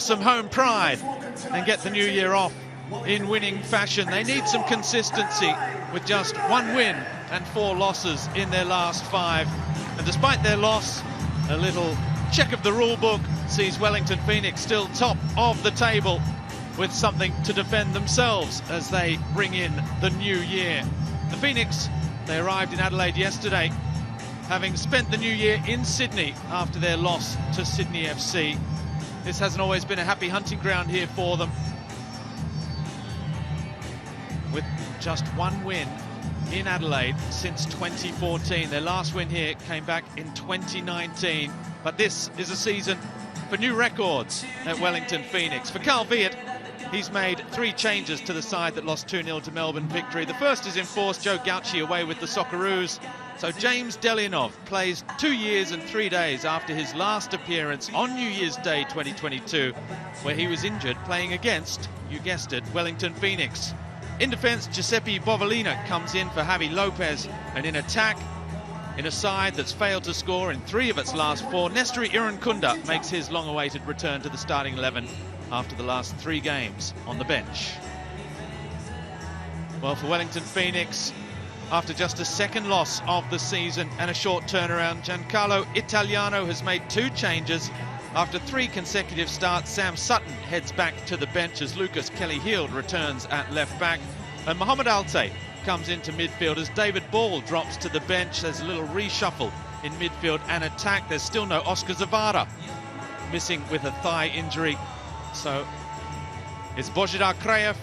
restore some home pride and get the new year off in winning fashion. They need some consistency with just 1 win and 4 losses in their last 5. And despite their loss, a little check of the rule book sees Wellington Phoenix still top of the table with something to defend themselves as they bring in the new year. The Phoenix, they arrived in Adelaide yesterday, having spent the new year in Sydney after their loss to Sydney FC. This hasn't always been a happy hunting ground here for them, with just 1 win in Adelaide since 2014. Their last win here came back in 2019. But this is a season for new records at Wellington Phoenix. For Carl Viet, he's made 3 changes to the side that lost 2-0 to Melbourne Victory. The first is enforced Joe Gauci away with the Socceroos. So James Delianov plays 2 years and 3 days after his last appearance on New Year's Day 2022, where he was injured playing against, you guessed it, Wellington Phoenix. In defence, Giuseppe Bovalina comes in for Javi Lopez, and in attack, in a side that's failed to score in 3 of its last 4, Nestori Irankunda makes his long-awaited return to the starting 11 after the last 3 games on the bench. Well, for Wellington Phoenix, after just a second loss of the season and a short turnaround, Giancarlo Italiano has made 2 changes. After 3 consecutive starts, Sam Sutton heads back to the bench as Lucas Kelly-Heald returns at left back. And Mohamed Alte comes into midfield as David Ball drops to the bench. There's a little reshuffle in midfield and attack. There's still no Oscar Zavada, missing with a thigh injury. So it's Božidar Krajev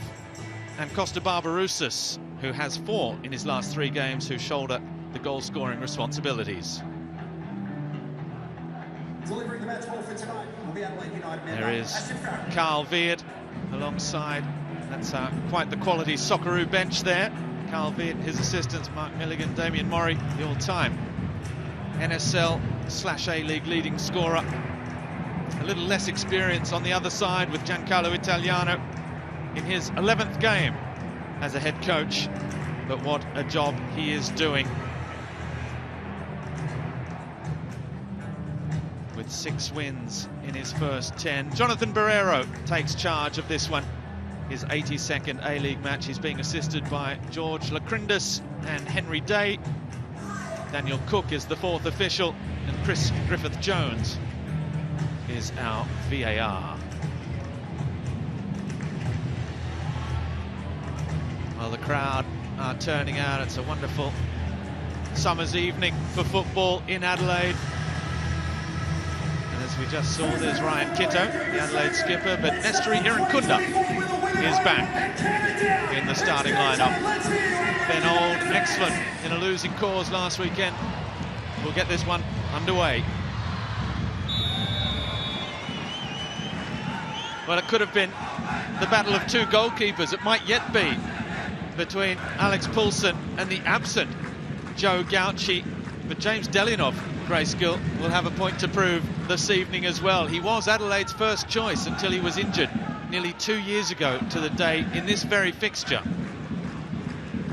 and Costa Barbarouses, who has 4 in his last 3 games, who shoulder the goal-scoring responsibilities. There is Carl Viet alongside. That's quite the quality Socceroo bench there. Carl Viet, his assistants, Mark Milligan, Damien Murray, the all-time NSL/A-League leading scorer. A little less experience on the other side with Giancarlo Italiano in his 11th game as a head coach. But what a job he is doing. With 6 wins in his first 10. Jonathan Barreiro takes charge of this one. His 82nd A-League match. He's being assisted by George Lacrindis and Henry Day. Daniel Cook is the 4th official, and Chris Griffith-Jones is our VAR. Well, the crowd are turning out. It's a wonderful summer's evening for football in Adelaide. And as we just saw, there's Ryan Kitto, the Adelaide skipper, but Nestori Irankunda is back in the starting lineup. Ben Old, excellent in a losing cause last weekend. We'll get this one underway. Well, it could have been the battle of 2 goalkeepers. It might yet be between Alex Poulsen and the absent Joe Gauci. But James Delianov, Grayskill, will have a point to prove this evening as well. He was Adelaide's first choice until he was injured nearly 2 years ago to the day in this very fixture.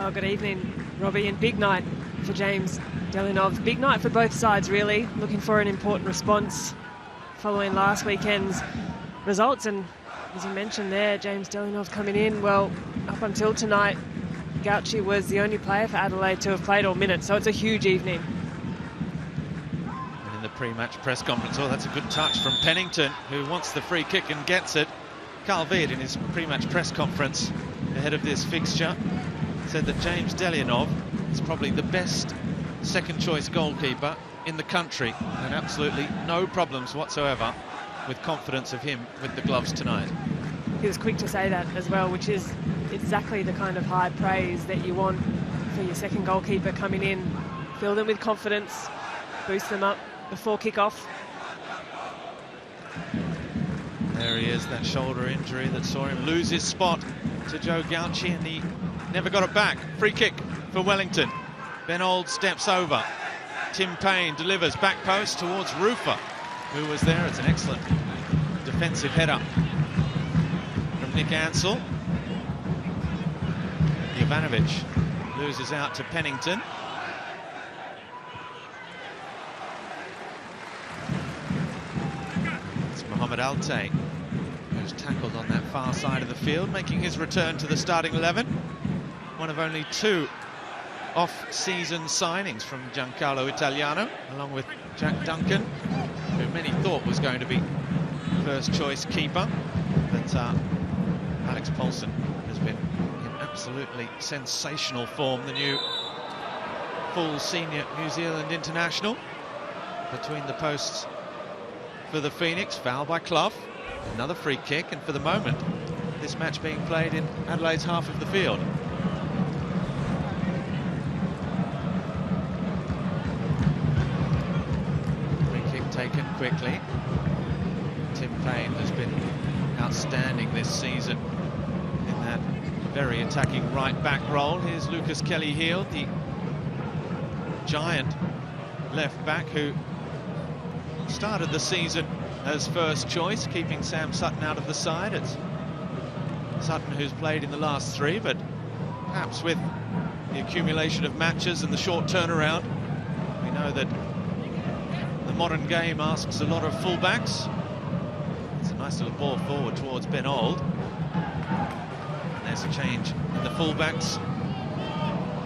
Oh, good evening, Robbie, and big night for James Delianov. Big night for both sides, really. Looking for an important response following last weekend's results. And as you mentioned there, James Delianov coming in, well, up until tonight, Gauci was the only player for Adelaide to have played all minutes, so it's a huge evening. And in the pre-match press conference, oh, that's a good touch from Pennington, who wants the free kick and gets it. Carl Viet, in his pre-match press conference ahead of this fixture, said that James Delianov is probably the best second-choice goalkeeper in the country, and absolutely no problems whatsoever with confidence of him with the gloves tonight. He was quick to say that as well, which is exactly the kind of high praise that you want for your second goalkeeper coming in. Fill them with confidence, boost them up before kick-off. There he is, that shoulder injury that saw him lose his spot to Joe Gauci, and he never got it back. Free kick for Wellington. Ben Old steps over. Tim Payne delivers back post towards Rufer, who was there. It's an excellent defensive header from Nick Ansell. Jovanovic loses out to Pennington. It's Mohamed Alte tackled on that far side of the field, making his return to the starting 11. One of only 2 off-season signings from Giancarlo Italiano, along with Jack Duncan, who many thought was going to be first-choice keeper. But Alex Paulsen has been in absolutely sensational form, the new full senior New Zealand international. Between the posts for the Phoenix, foul by Clough, another free kick, and for the moment, this match being played in Adelaide's half of the field. Free kick taken quickly. Tim Payne has been outstanding this season in that very attacking right-back role. Here's Lucas Kelly-Heald, the giant left-back who started the season as first choice, keeping Sam Sutton out of the side. It's Sutton who's played in the last 3, but perhaps with the accumulation of matches and the short turnaround, we know that the modern game asks a lot of fullbacks. It's a nice little ball forward towards Ben Auld. And there's a change in the fullbacks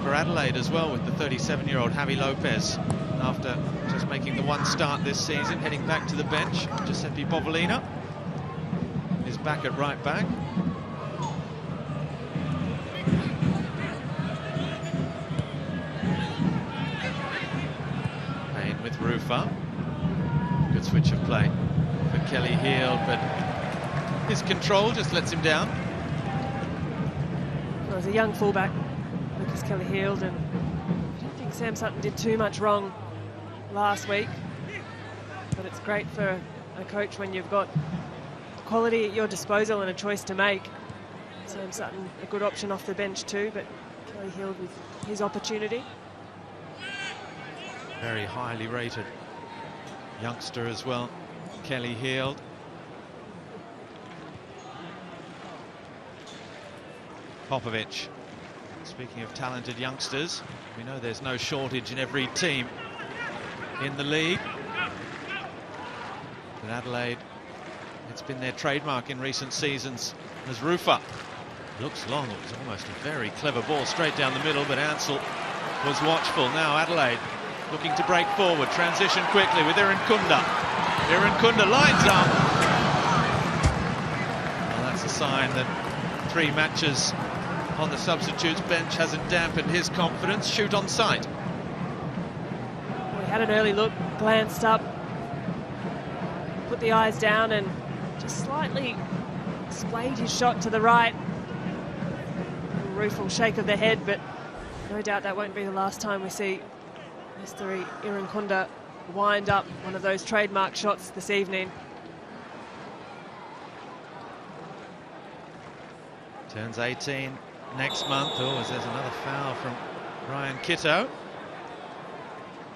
for Adelaide as well, with the 37-year-old Javi Lopez, after just making the 1 start this season, heading back to the bench. Giuseppe Bovolina is back at right back. Payne with Rufa. Good switch of play for Kelly-Heald, but his control just lets him down. Well, as a young fullback, Lucas Kelly-Heald, and I don't think Sam Sutton did too much wrong last week, but it's great for a coach when you've got quality at your disposal and a choice to make. Sam Sutton, a good option off the bench too, but Kelly-Heald with his opportunity. Very highly rated youngster as well, Kelly-Heald. Popovic. Speaking of talented youngsters, we know there's no shortage in every team in the league. But Adelaide, it's been their trademark in recent seasons as Rufa. Looks long, it was almost a very clever ball straight down the middle, but Ansell was watchful. Now Adelaide looking to break forward, transition quickly with Irankunda. Irankunda lines up. Well, that's a sign that 3 matches on the substitutes bench hasn't dampened his confidence. Shoot on sight. He had an early look, glanced up, put the eyes down and just slightly splayed his shot to the right. A rueful shake of the head, but no doubt that won't be the last time we see Mr. Irankunda wind up one of those trademark shots this evening. Turns 18 next month. Oh, there's another foul from Ryan Kitto,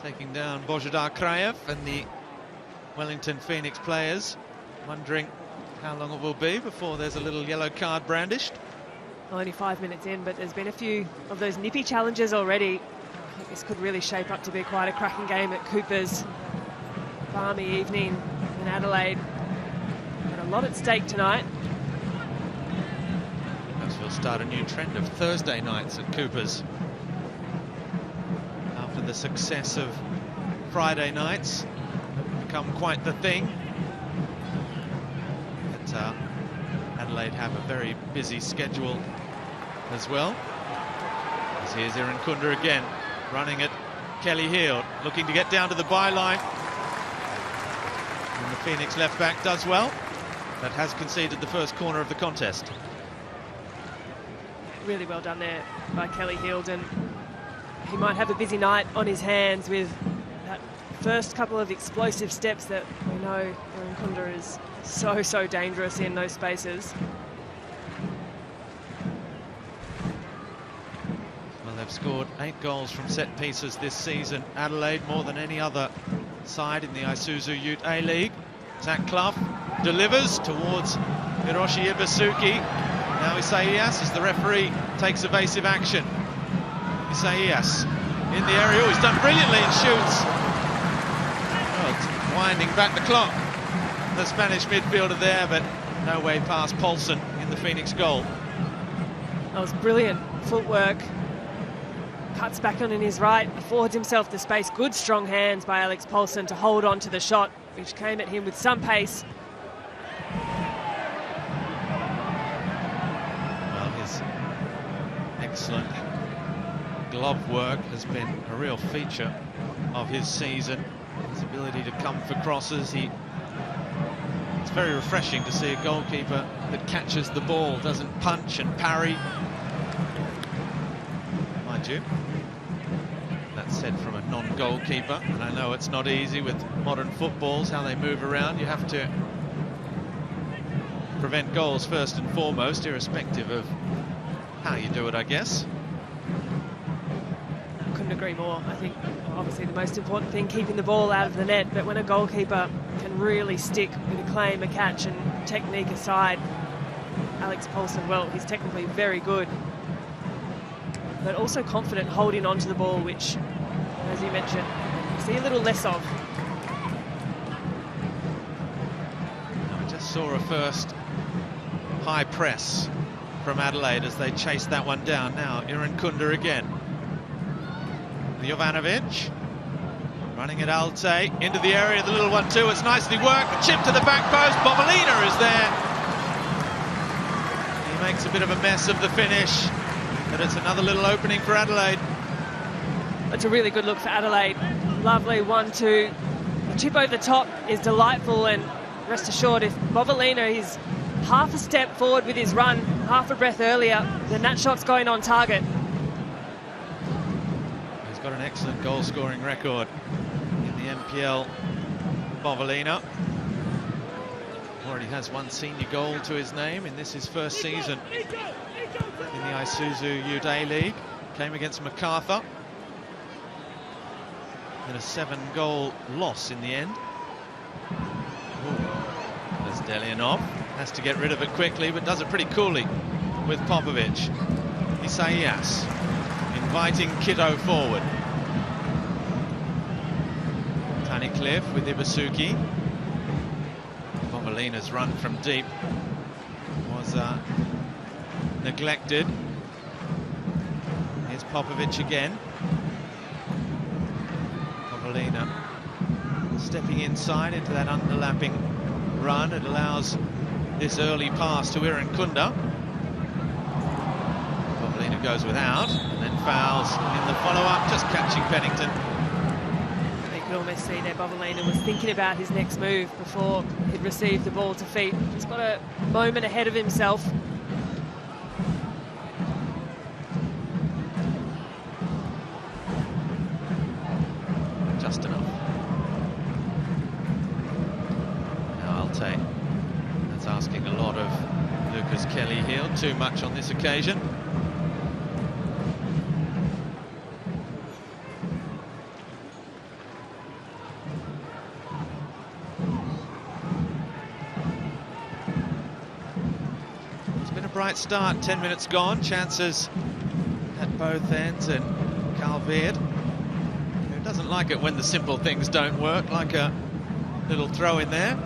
taking down Božidar Krajev, and the Wellington Phoenix players wondering how long it will be before there's a little yellow card brandished. Only 5 minutes in, but there's been a few of those nippy challenges already. I think this could really shape up to be quite a cracking game at Cooper's. Balmy evening in Adelaide. Got a lot at stake tonight. Perhaps we'll start a new trend of Thursday nights at Cooper's after the success of Friday nights. Become quite the thing. But Adelaide have a very busy schedule as well. As here's Irankunda again, running at Kelly-Heald, looking to get down to the byline. And the Phoenix left back does well, but has conceded the first corner of the contest. Really well done there by Kelly-Heald, and he might have a busy night on his hands with that first couple of explosive steps that we know Irankunda is so dangerous in those spaces. Well, they've scored 8 goals from set pieces this season. Adelaide, more than any other side in the Isuzu Ute A-League. Zach Clough delivers towards Hiroshi Ibusuki. Now Isaias, as the referee takes evasive action. Isaias in the area. Oh, he's done brilliantly and shoots. Well, it's winding back the clock. The Spanish midfielder there, but no way past Paulsen in the Phoenix goal. That was brilliant footwork. Cuts back on in his right, affords himself the space. Good strong hands by Alex Paulsen to hold on to the shot, which came at him with some pace. Well, his excellent glove work has been a real feature of his season. His ability to come for crosses. It's very refreshing to see a goalkeeper that catches the ball, doesn't punch and parry. Mind you, that's said from a non-goalkeeper, and I know it's not easy with modern footballs, how they move around. You have to prevent goals first and foremost, irrespective of how you do it, I guess. Couldn't agree more. I think obviously the most important thing, keeping the ball out of the net, but when a goalkeeper can really stick with a claim, a catch and technique aside, Alex Paulsen, well, he's technically very good, but also confident holding on to the ball, which, as you mentioned, you see a little less of. I just saw a first high press from Adelaide as they chased that one down. Now Irankunda again. Jovanovic running at Ute into the area, the little 1-2. It's nicely worked. A chip to the back post. Bovalina is there. He makes a bit of a mess of the finish, but it's another little opening for Adelaide. It's a really good look for Adelaide. Lovely 1-2. The chip over the top is delightful, and rest assured, if Bovalina is half a step forward with his run, half a breath earlier, then that shot's going on target. Got an excellent goal-scoring record in the NPL, Bovalina. Already has one senior goal to his name in this his first season in the Isuzu Ute League. Came against MacArthur in a 7-goal loss in the end. There's Delianov, has to get rid of it quickly, but does it pretty coolly with Popovic. Isaias inviting Kiddo forward. Cliff with Ibusuki. Bovalina's run from deep was neglected. Here's Popovic again. Bovalina stepping inside into that underlapping run. It allows this early pass to Irankunda. Bovalina goes without and then fouls in the follow-up, just catching Pennington. You can almost see there Bovalina was thinking about his next move before he'd received the ball to feet. He's got a moment ahead of himself. Just enough. Now Ute, that's asking a lot of Lucas Kelly here, too much on this occasion. Bright start, 10 minutes gone, chances at both ends, and Calveard, who doesn't like it when the simple things don't work, like a little throw in there.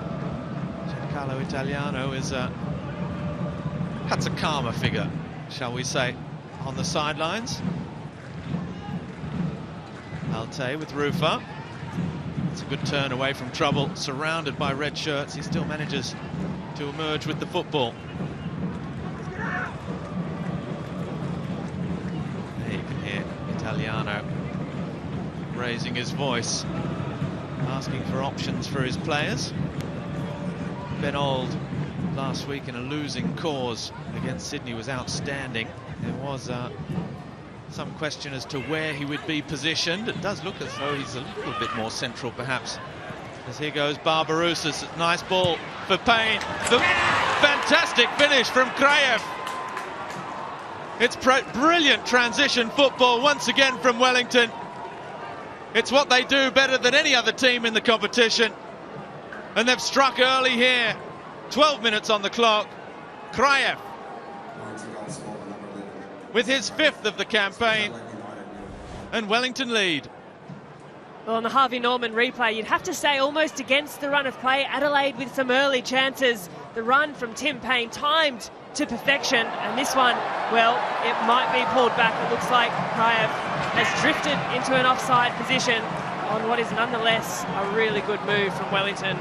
Giancarlo Italiano is that's a calmer figure, shall we say, on the sidelines. Ute with Rufa. It's a good turn away from trouble, surrounded by red shirts. He still manages to emerge with the football. Italiano raising his voice, asking for options for his players. Ben Old last week in a losing cause against Sydney was outstanding. There was some question as to where he would be positioned. It does look as though he's a little bit more central perhaps. As here goes Barbarouses, nice ball for Payne. The fantastic finish from Kraev. It's brilliant transition football once again from Wellington. It's what they do better than any other team in the competition. And they've struck early here. 12 minutes on the clock. Kraev with his 5th of the campaign. And Wellington lead. Well, on the Harvey Norman replay, you'd have to say almost against the run of play. Adelaide with some early chances. The run from Tim Payne timed to perfection. And this one, well, it might be pulled back. It looks like Kraev has drifted into an offside position on what is nonetheless a really good move from Wellington.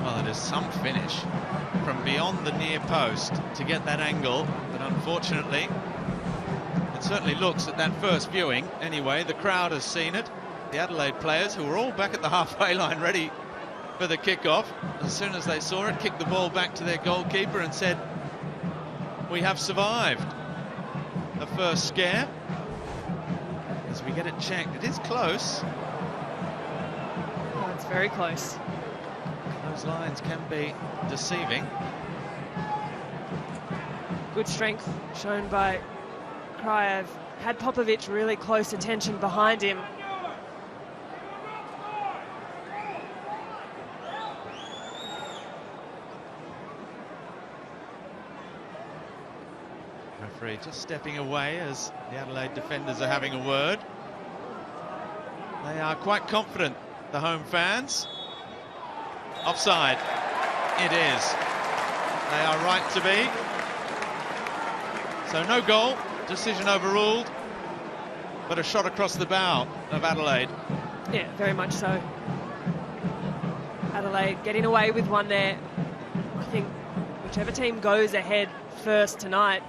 Well, it is some finish from beyond the near post to get that angle, but unfortunately it certainly looks, at that first viewing anyway, the crowd has seen it. The Adelaide players, who were all back at the halfway line ready for the kickoff, as soon as they saw it, kicked the ball back to their goalkeeper and said, "We have survived the first scare." As we get it checked, it is close. Oh, it's very close. Those lines can be deceiving. Good strength shown by Kraev. Had Popovic really close attention behind him. Referee just stepping away as the Adelaide defenders are having a word. They are quite confident, the home fans. Offside. It is. They are right to be. So no goal. Decision overruled. But a shot across the bow of Adelaide. Yeah, very much so. Adelaide getting away with one there. I think whichever team goes ahead first tonight,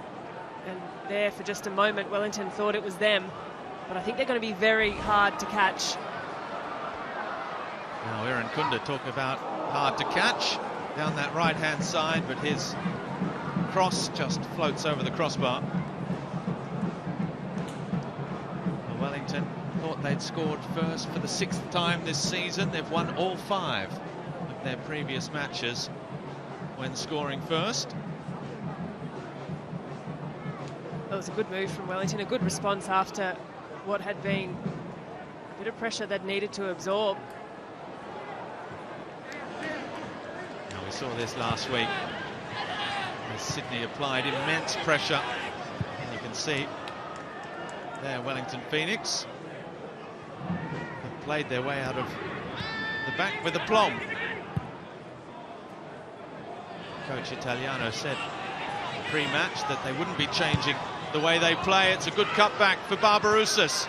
and there for just a moment Wellington thought it was them, but I think they're going to be very hard to catch. Now Irankunda talk about hard to catch down that right hand side, but his cross just floats over the crossbar. Well, Wellington thought they'd scored first for the 6th time this season. They've won all 5 of their previous matches when scoring first. That was a good move from Wellington, a good response after what had been a bit of pressure they'd needed to absorb. Now, we saw this last week as Sydney applied immense pressure, and you can see there Wellington Phoenix have played their way out of the back with aplomb. Coach Italiano said pre-match that they wouldn't be changing the way they play. It's a good cutback for Barbarouses.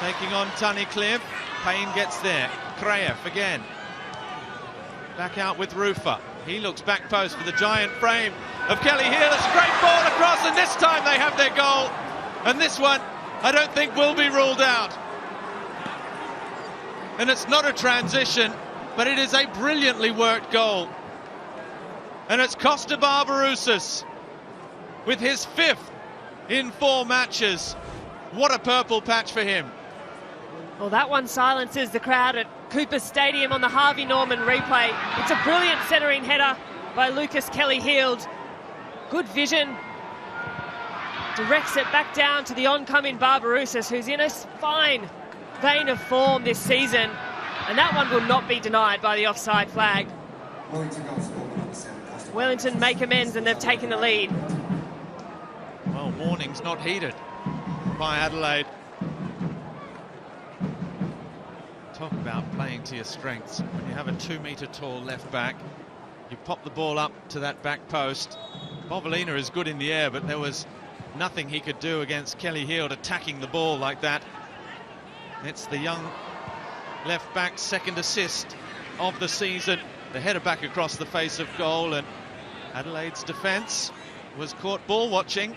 Taking on Tunnicliffe. Payne gets there. Kraev again. Back out with Rufer. He looks back post for the giant frame of Kelly Hill. It's a great ball across, and this time they have their goal. And this one, I don't think will be ruled out. And it's not a transition, but it is a brilliantly worked goal. And it's Costa Barbarouses with his 5th in 4 matches. What a purple patch for him. Well, that one silences the crowd at Cooper Stadium on the Harvey Norman replay. It's a brilliant centering header by Lucas Kelly-Heald. Good vision. Directs it back down to the oncoming Barbarouses, who's in a fine vein of form this season. And that one will not be denied by the offside flag. Wellington make amends, and they've taken the lead. Well, warning's not heeded by Adelaide. Talk about playing to your strengths. When you have a 2-metre tall left back, you pop the ball up to that back post. Bovalina is good in the air, but there was nothing he could do against Kelly-Heald attacking the ball like that. It's the young left back's 2nd assist of the season. The header back across the face of goal, and Adelaide's defence was caught ball watching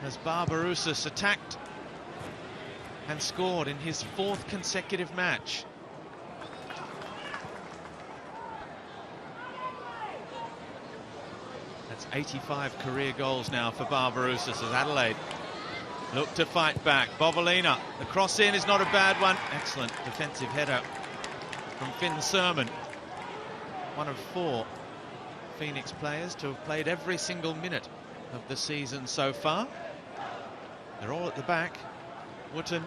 as Barbarouses attacked and scored in his 4th consecutive match. That's 85 career goals now for Barbarouses as Adelaide look to fight back. Bovalina, the cross in is not a bad one. Excellent defensive header from Finn Sermon, one of 4 Phoenix players to have played every single minute of the season so far. They're all at the back. Wooten,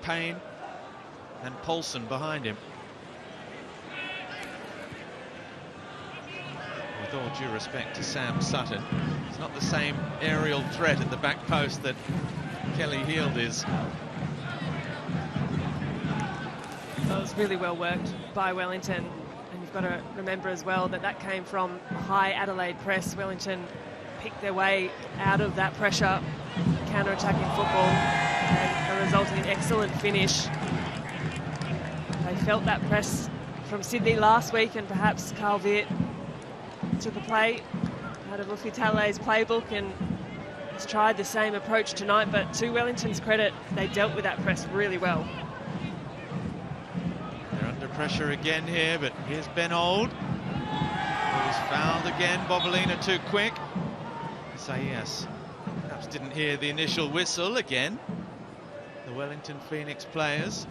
Payne and Paulson behind him. With all due respect to Sam Sutton, it's not the same aerial threat at the back post that Kelly Heald is. That was really well worked by Wellington. And you've got to remember as well that that came from a high Adelaide press. Wellington picked their way out of that pressure, counter-attacking football, and resulting in excellent finish. They felt that press from Sydney last week, and perhaps Carl Viet took a play out of Ufitale's playbook and has tried the same approach tonight, but to Wellington's credit, they dealt with that press really well. They're under pressure again here, but here's Ben Old, who's fouled again. Bobolina too quick. Yes, perhaps didn't hear the initial whistle again. The Wellington Phoenix players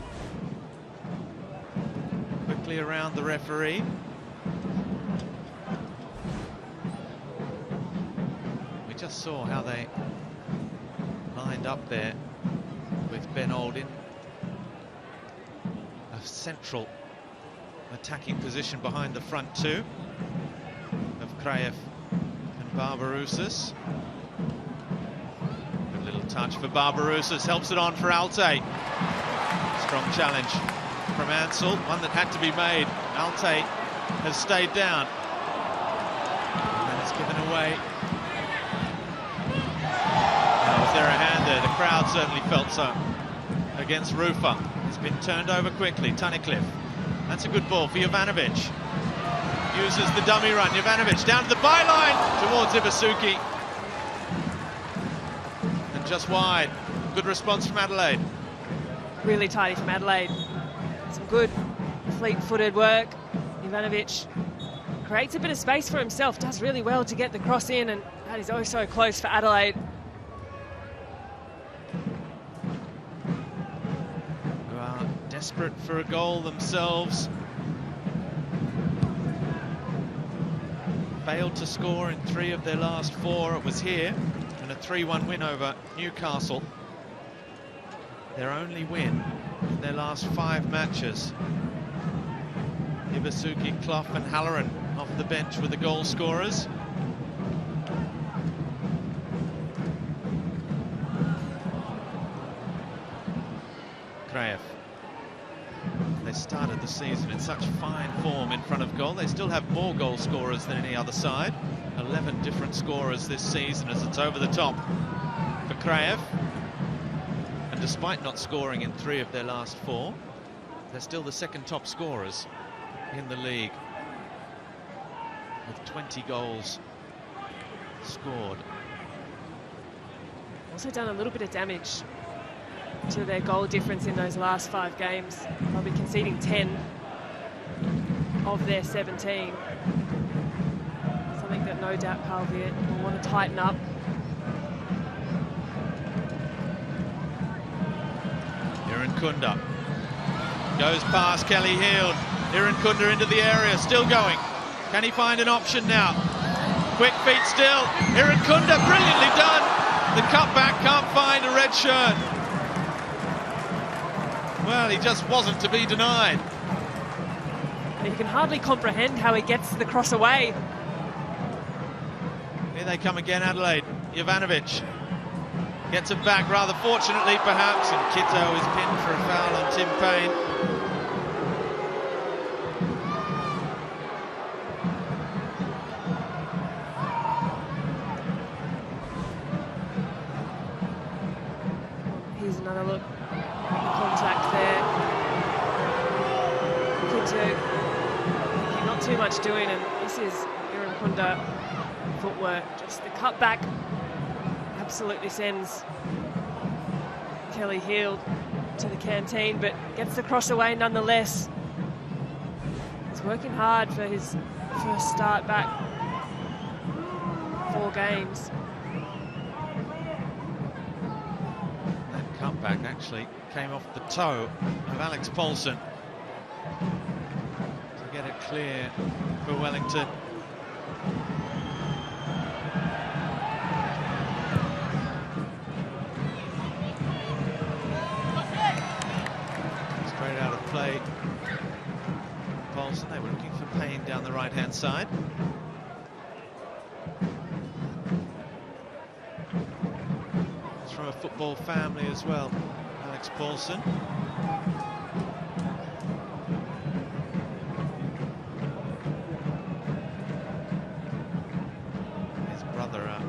quickly around the referee. We just saw how they lined up there with Ben Old in a central attacking position behind the front two of Kraev and Barbarouses. Good little touch for Barbarouses, helps it on for Alte. Strong challenge from Ansel, one that had to be made. Alte has stayed down and it's given away. Now, was there a hand there? The crowd certainly felt so against Rufa. It's been turned over quickly. Tunnicliffe. That's a good ball for Jovanovic. Uses the dummy run. Jovanovic down to the byline towards Ibusuki. And just wide. Good response from Adelaide. Really tidy from Adelaide. Some good fleet-footed work. Jovanovic creates a bit of space for himself. Does really well to get the cross in, and that is oh so close for Adelaide. Who are desperate for a goal themselves. Failed to score in 3 of their last 4. It was here in a 3-1 win over Newcastle. Their only win in their last 5 matches. Ibusuki, Clough and Halloran off the bench with the goal scorers. Kraev. They started the season in such fine form in front of goal. They still have more goal scorers than any other side. 11 different scorers this season as it's over the top for Kraev. And despite not scoring in 3 of their last 4, they're still the second top scorers in the league, with 20 goals scored. Also done a little bit of damage to their goal difference in those last 5 games. They'll be conceding 10 of their 17. Something that no doubt Carl Viet will want to tighten up. Irankunda goes past Kelly Heald. Irankunda into the area, still going. Can he find an option now? Quick feet still. Irankunda, brilliantly done. The cutback, can't find a red shirt. Well, he just wasn't to be denied. And you can hardly comprehend how he gets the cross away. Here they come again, Adelaide. Jovanovic gets it back rather fortunately, perhaps, and Kitto is pinned for a foul on Tim Payne. Here's another look. Contact there. Kitto, not too much doing, and this is Irankunda footwork. Just the cutback absolutely sends Kelly Heald to the canteen, but gets the cross away nonetheless. He's working hard for his first start back 4 games. That cutback actually came off the toe of Alex Paulson to get it clear for Wellington. Straight out of play. Paulson, they were looking for Payne down the right-hand side. It's from a football family as well, Alex Paulson. His brother, a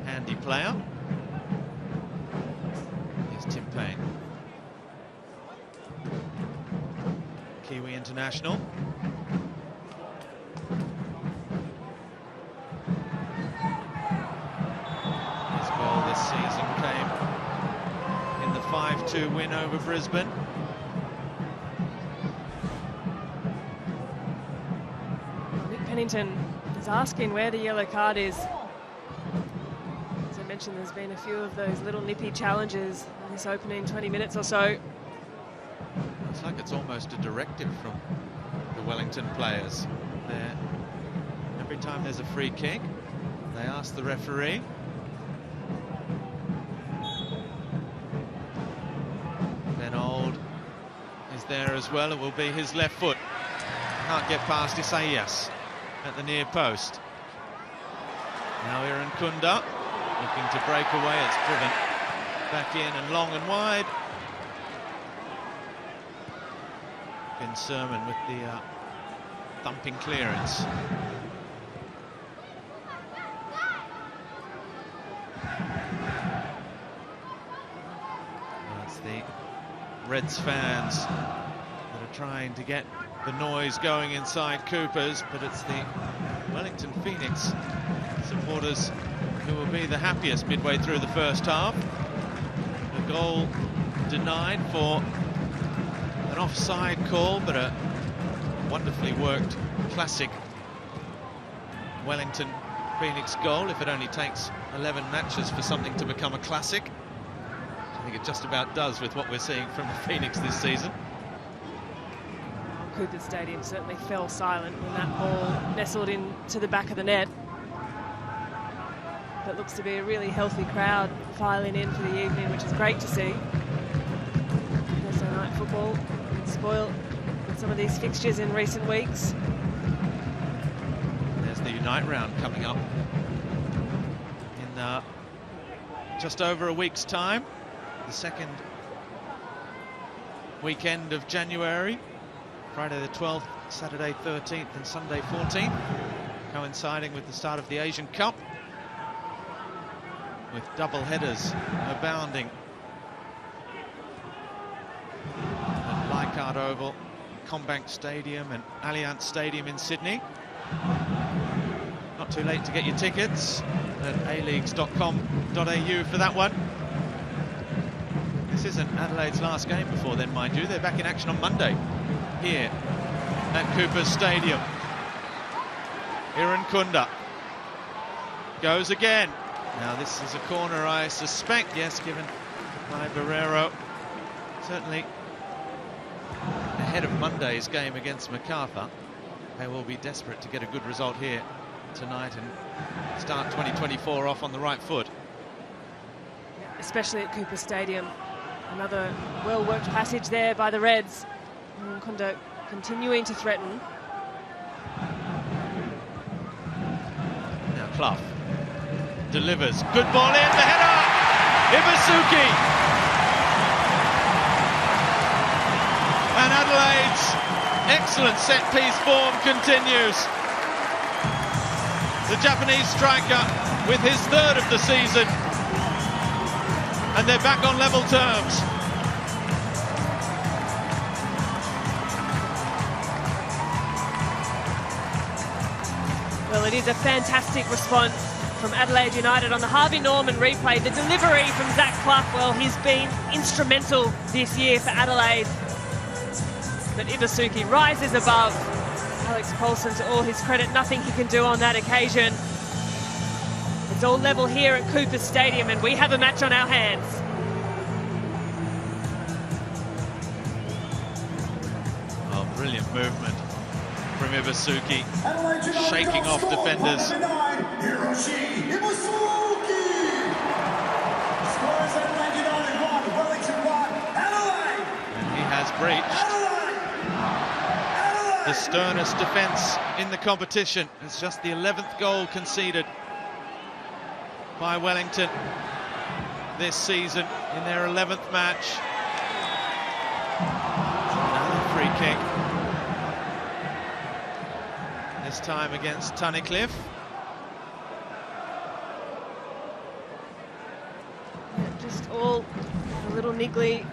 handy player. Here's Tim Payne, Kiwi international. Season came in the 5-2 win over Brisbane. Nick Pennington is asking where the yellow card is. As I mentioned, there's been a few of those little nippy challenges in this opening 20 minutes or so. It's like it's almost a directive from the Wellington players. Every time there's a free kick, they ask the referee. There as well, it will be his left foot. Can't get past Isaias at the near post. Now Irankunda looking to break away. It's driven back in and long and wide. Ben Sermon with the thumping clearance. That's the Reds fans that are trying to get the noise going inside Coopers, but it's the Wellington Phoenix supporters who will be the happiest midway through the first half. A goal denied for an offside call, but a wonderfully worked classic Wellington Phoenix goal, if it only takes 11 matches for something to become a classic. I think it just about does with what we're seeing from the Phoenix this season. Cooper Stadium certainly fell silent when that ball nestled into the back of the net. But looks to be a really healthy crowd filing in for the evening, which is great to see. Thursday night football spoiled with some of these fixtures in recent weeks. There's the Unite round coming up in just over a week's time. The second weekend of January, Friday the 12th, Saturday 13th and Sunday 14th, coinciding with the start of the Asian Cup, with double headers abounding at Leichhardt Oval, Combank Stadium and Allianz Stadium in Sydney. Not too late to get your tickets at aleagues.com.au for that one. This isn't Adelaide's last game before then, mind you. They're back in action on Monday here at Coopers Stadium. Irankunda goes again. Now this is a corner, I suspect, yes, given by Barreiro. Certainly ahead of Monday's game against MacArthur. They will be desperate to get a good result here tonight and start 2024 off on the right foot. Especially at Cooper Stadium. Another well-worked passage there by the Reds. Irankunda continuing to threaten. Now Clough delivers. Good ball in, the header! Ibusuki! And Adelaide's excellent set-piece form continues. The Japanese striker with his third of the season. And they're back on level terms. Well, it is a fantastic response from Adelaide United on the Harvey Norman replay. The delivery from Zach Clough, well, he's been instrumental this year for Adelaide. But Ibusuki rises above. Alex Paulson, to all his credit, nothing he can do on that occasion. It's all level here at Cooper Stadium, and we have a match on our hands. Oh, brilliant movement from Ibusuki, shaking off defenders. Hiroshi Ibusuki! Scores Adelaide United 1, Wellington 1, Adelaide! And he has breached the sternest defence in the competition. It's just the 11th goal conceded by Wellington this season in their 11th match. Another free kick. This time against Tunnicliffe. Just all a little niggly.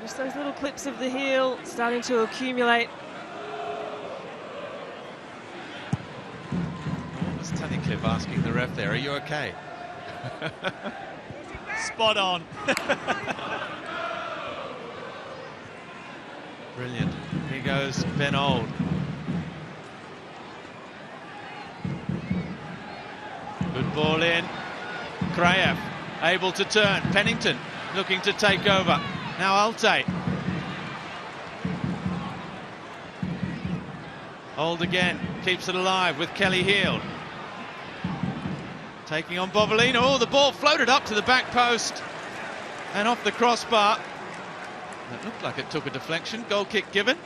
Just those little clips of the heel starting to accumulate. What was Tunnicliffe asking the ref there? Are you okay? Spot on. Brilliant. Here goes Ben Old. Good ball in. Kraev able to turn. Pennington looking to take over. Now Ute. Old again. Keeps it alive with Kelly Heald. Taking on Bovalino. Oh, the ball floated up to the back post and off the crossbar. It looked like it took a deflection. Goal kick given.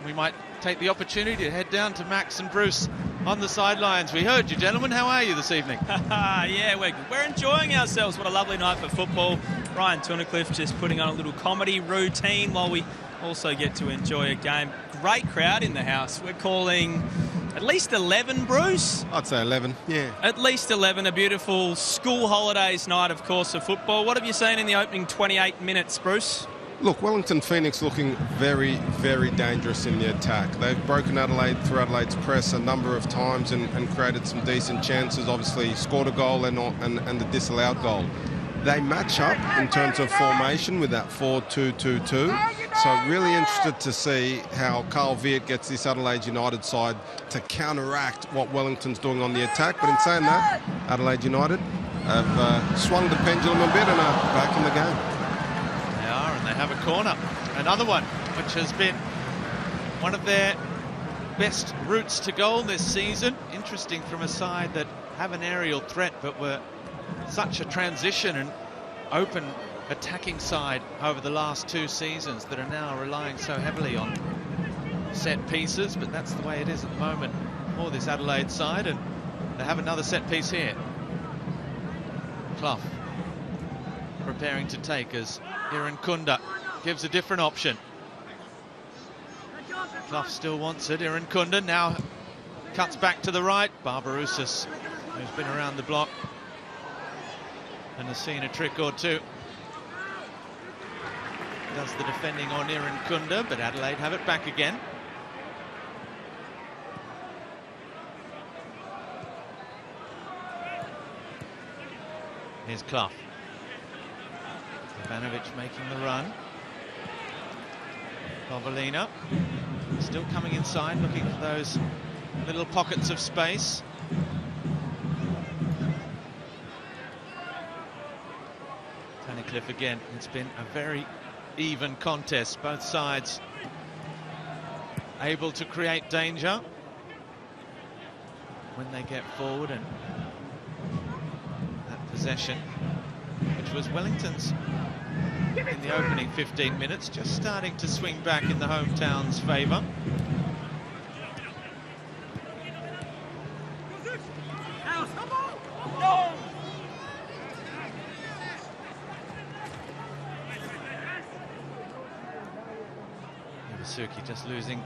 We might take the opportunity to head down to Max and Bruce on the sidelines. We heard you, gentlemen. How are you this evening? Yeah, we're enjoying ourselves. What a lovely night for football. Ryan Tunnicliffe just putting on a little comedy routine while we also get to enjoy a game. Great crowd in the house. We're calling at least 11, Bruce? I'd say 11, yeah. At least 11. A beautiful school holidays night, of course, of football. What have you seen in the opening 28 minutes, Bruce? Look, Wellington Phoenix looking very, very dangerous in the attack. They've broken Adelaide through Adelaide's press a number of times and created some decent chances. Obviously scored a goal and the disallowed goal. They match up in terms of formation with that 4-2-2-2. So really interested to see how Carl Viet gets this Adelaide United side to counteract what Wellington's doing on the attack. But in saying that, Adelaide United have swung the pendulum a bit and are back in the game. They have a corner, another one which has been one of their best routes to goal this season. Interesting from a side that have an aerial threat but were such a transition and open attacking side over the last 2 seasons that are now relying so heavily on set pieces, but that's the way it is at the moment for this Adelaide side, and they have another set piece here. Clough preparing to take as Irankunda gives a different option. Clough still wants it. Irankunda now cuts back to the right. Barbarouses, who's been around the block and has seen a trick or two, does the defending on Irankunda, but Adelaide have it back again. Here's Clough. Ivanovic making the run. Bovalina still coming inside, looking for those little pockets of space. Tunnicliffe again. It's been a very even contest. Both sides able to create danger when they get forward, and that possession, which was Wellington's in the opening 15 minutes, just starting to swing back in the hometown's favour. Ibusuki just losing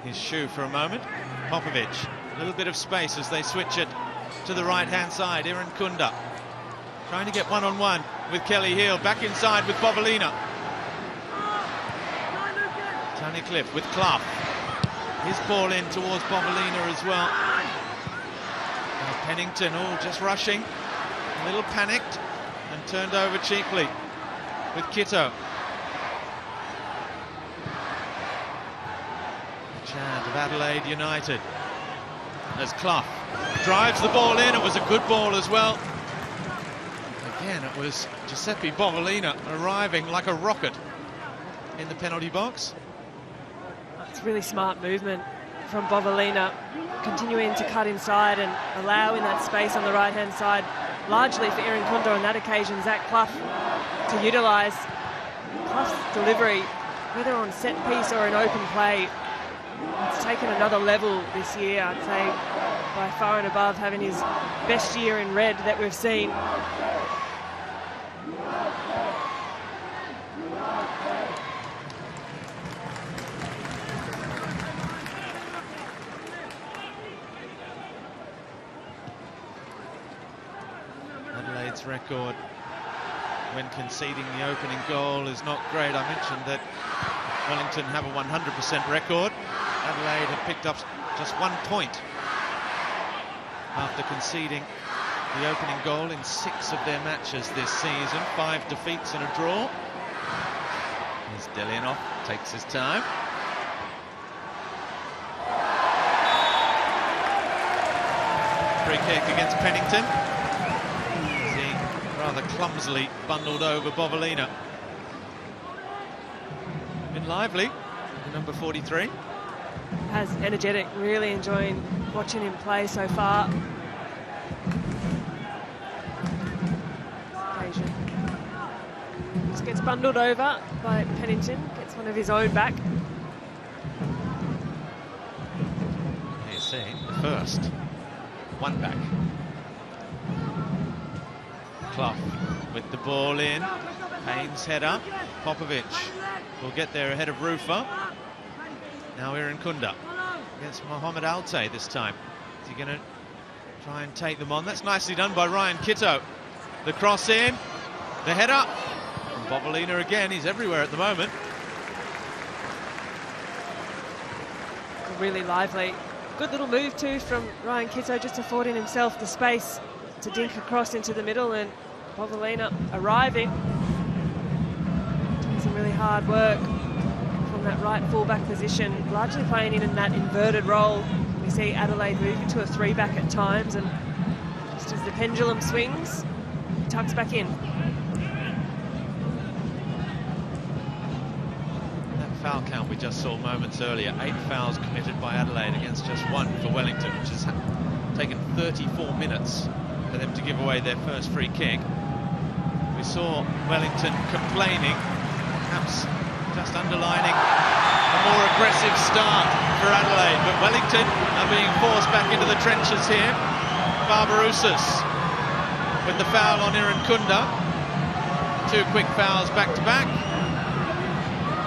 his shoe for a moment. Popovic, a little bit of space as they switch it to the right-hand side. Irankunda trying to get one-on-one with Kelly Heald, back inside with Bovalina. Tunnicliffe with Clough. His ball in towards Bovalina as well. Now Pennington, just rushing, a little panicked and turned over cheaply with Kitto. The chant of Adelaide United as Clough drives the ball in. It was a good ball as well. Again, it was Giuseppe Bovalina arriving like a rocket in the penalty box. It's really smart movement from Bovalina, continuing to cut inside and allowing that space on the right-hand side, largely for Irankunda on that occasion. Zach Clough to utilise. Clough's delivery, whether on set piece or in open play, it's taken another level this year. I'd say by far and above, having his best year in red that we've seen. Adelaide's record when conceding the opening goal is not great. I mentioned that Wellington have a 100% record. Adelaide have picked up just 1 point after conceding the opening goal in 6 of their matches this season. 5 defeats and a draw. As Delianov takes his time. Free kick against Pennington. Seeing rather clumsily bundled over Bovalina. Been lively, number 43. As energetic, really enjoying watching him play so far. Occasion. Just gets bundled over by Pennington, gets one of his own back. Here's seeing the first. One back. Clough with the ball in. Payne's header. Popovic will get there ahead of Rufa. Now Irankunda against Mohamed Alte this time. Is he going to try and take them on? That's nicely done by Ryan Kitto. The cross in. The header. And Bovalina again. He's everywhere at the moment. Really lively. Good little move too from Ryan Kitto, just affording himself the space to dink across into the middle, and Bovalina arriving. Doing some really hard work from that right full-back position, largely playing in that inverted role. We see Adelaide moving to a 3-back at times, and just as the pendulum swings, he tucks back in. Foul count we just saw moments earlier. 8 fouls committed by Adelaide against just 1 for Wellington, which has taken 34 minutes for them to give away their first free kick. We saw Wellington complaining, perhaps just underlining a more aggressive start for Adelaide, but Wellington are being forced back into the trenches here. Barbarouses with the foul on Irankunda. 2 quick fouls back to back.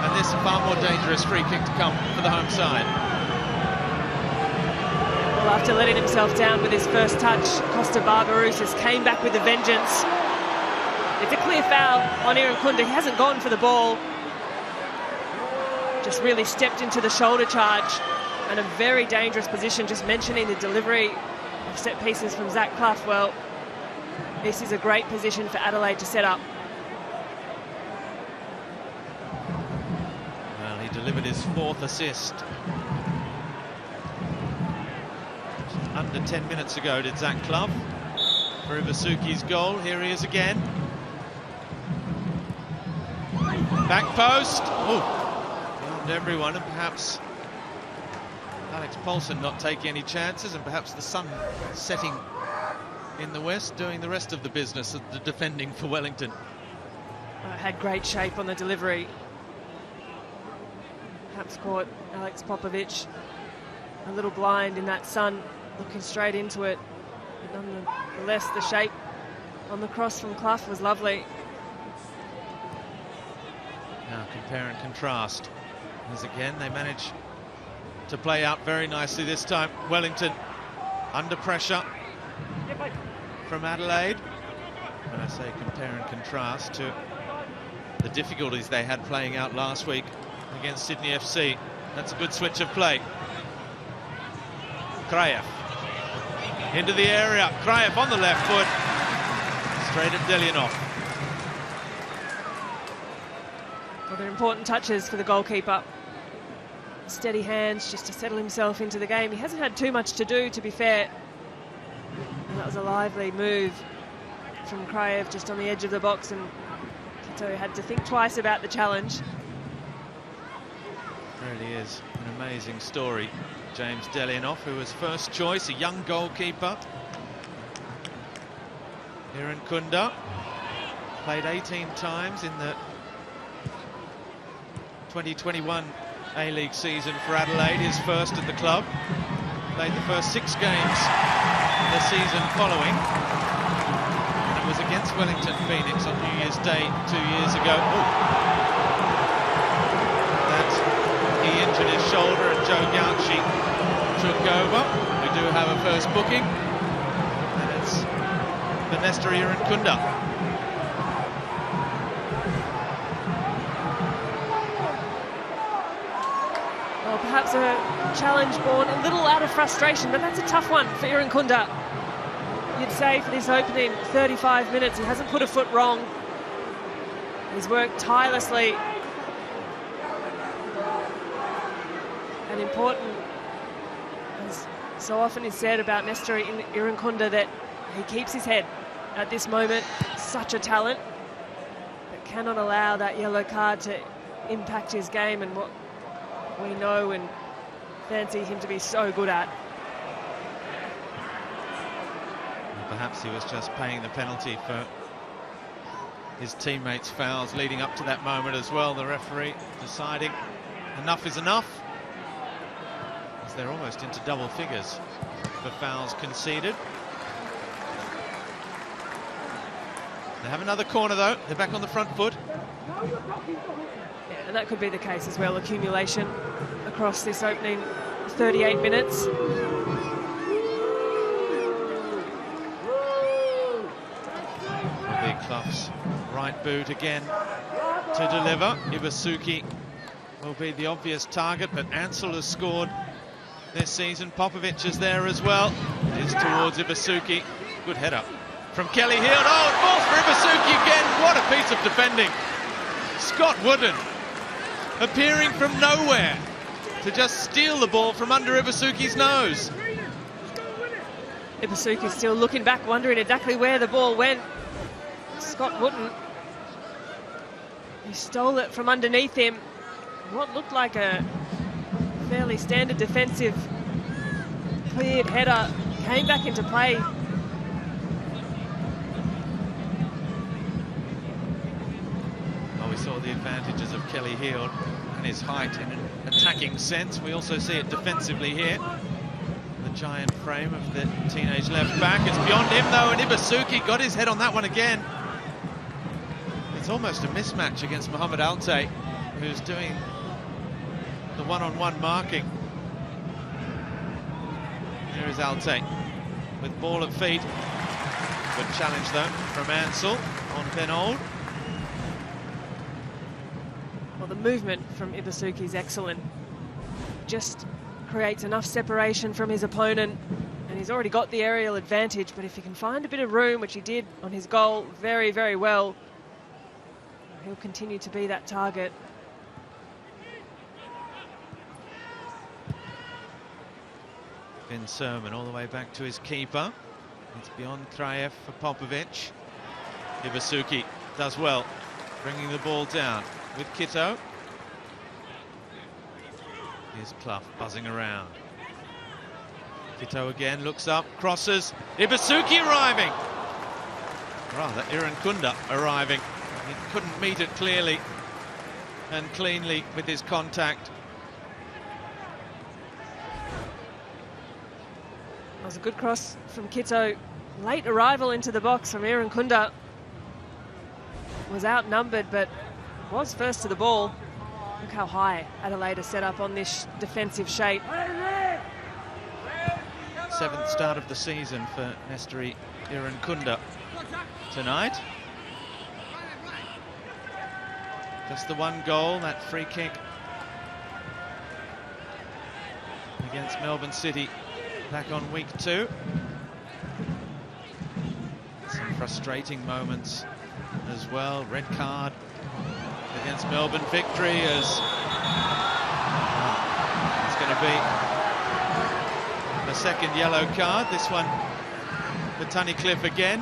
And this a far more dangerous free kick to come for the home side. Well, after letting himself down with his first touch, Costa Barbarouses came back with a vengeance. It's a clear foul on Irankunda. He hasn't gone for the ball. Just really stepped into the shoulder charge, and a very dangerous position. Just mentioning the delivery of set pieces from Zach Clough. Well, this is a great position for Adelaide to set up. Delivered his 4th assist. Under 10 minutes ago did Zach Clough for Ibusuki's goal. Here he is again. Back post. Oh, beyond everyone, and perhaps Alex Paulson not taking any chances, and perhaps the sun setting in the west doing the rest of the business of the defending for Wellington. Had great shape on the delivery. Perhaps caught Alex Popovic a little blind in that sun, looking straight into it. But nonetheless, the shape on the cross from Clough was lovely. Now compare and contrast, as again they manage to play out very nicely this time. Wellington under pressure from Adelaide. When I say compare and contrast to the difficulties they had playing out last week against Sydney FC. That's a good switch of play. Kraev into the area. Kraev on the left foot. Straight at Delianov. Well, they're important touches for the goalkeeper. Steady hands just to settle himself into the game. He hasn't had too much to do, to be fair. And that was a lively move from Kraev just on the edge of the box, and Kitto had to think twice about the challenge. Really is an amazing story. James Delianov, who was first choice, a young goalkeeper. Irankunda played 18 times in the 2021 A-League season for Adelaide, his first at the club. Played the first 6 games the season following. And it was against Wellington Phoenix on New Year's Day 2 years ago. He injured his shoulder and Joe Gauci took over. We do have a first booking, and it's for Nestor Irankunda. Well, perhaps a challenge born a little out of frustration, but that's a tough one for Irankunda. You'd say for this opening 35 minutes, he hasn't put a foot wrong. He's worked tirelessly. And important, as so often is said about Nestor Irankunda, that he keeps his head at this moment. Such a talent, but cannot allow that yellow card to impact his game and what we know and fancy him to be so good at. Perhaps he was just paying the penalty for his teammates' fouls leading up to that moment as well. The referee deciding enough is enough, as they're almost into double figures for fouls conceded. They have another corner though. They're back on the front foot. Yeah, and that could be the case as well. Accumulation across this opening 38 minutes. Clough's right boot again to deliver. Ibusuki will be the obvious target, but Ansel has scored this season. Popovic is there as well. It is towards Ibusuki. Good header from Kelly Hield. Oh, it falls for Ibusuki again. What a piece of defending. Scott Wooden appearing from nowhere to just steal the ball from under Ibusuki's nose. Ibusuki still looking back, wondering exactly where the ball went. Scott Wooden, he stole it from underneath him. What looked like a fairly standard defensive cleared header came back into play. Well, we saw the advantages of Kelly Hield and his height in an attacking sense. We also see it defensively here. The giant frame of the teenage left back. It's beyond him though, and Ibusuki got his head on that one again. It's almost a mismatch against Mohamed Alte, who's doing the one-on-one marking. Here is Alte with ball at feet. Good challenge though from Ansel on Benold. Well, the movement from Ibusuki is excellent. Just creates enough separation from his opponent, and he's already got the aerial advantage, but if he can find a bit of room, which he did on his goal very, very well, he'll continue to be that target. Finn Sermon all the way back to his keeper. It's beyond Kraev for Popovic. Ibusuki does well, bringing the ball down with Kitto. Here's Clough buzzing around. Kitto again looks up, crosses. Ibusuki arriving. Rather, Irankunda arriving. He couldn't meet it clearly and cleanly with his contact. That was a good cross from Kitto. Late arrival into the box from Irankunda. Was outnumbered, but was first to the ball. Look how high Adelaide is set up on this defensive shape. 7th start of the season for Nestor Irankunda tonight. Just the one goal, that free kick against Melbourne City back on week 2. Some frustrating moments as well. Red card against Melbourne, victory as it's going to be a second yellow card. This one for Tunnicliffe again,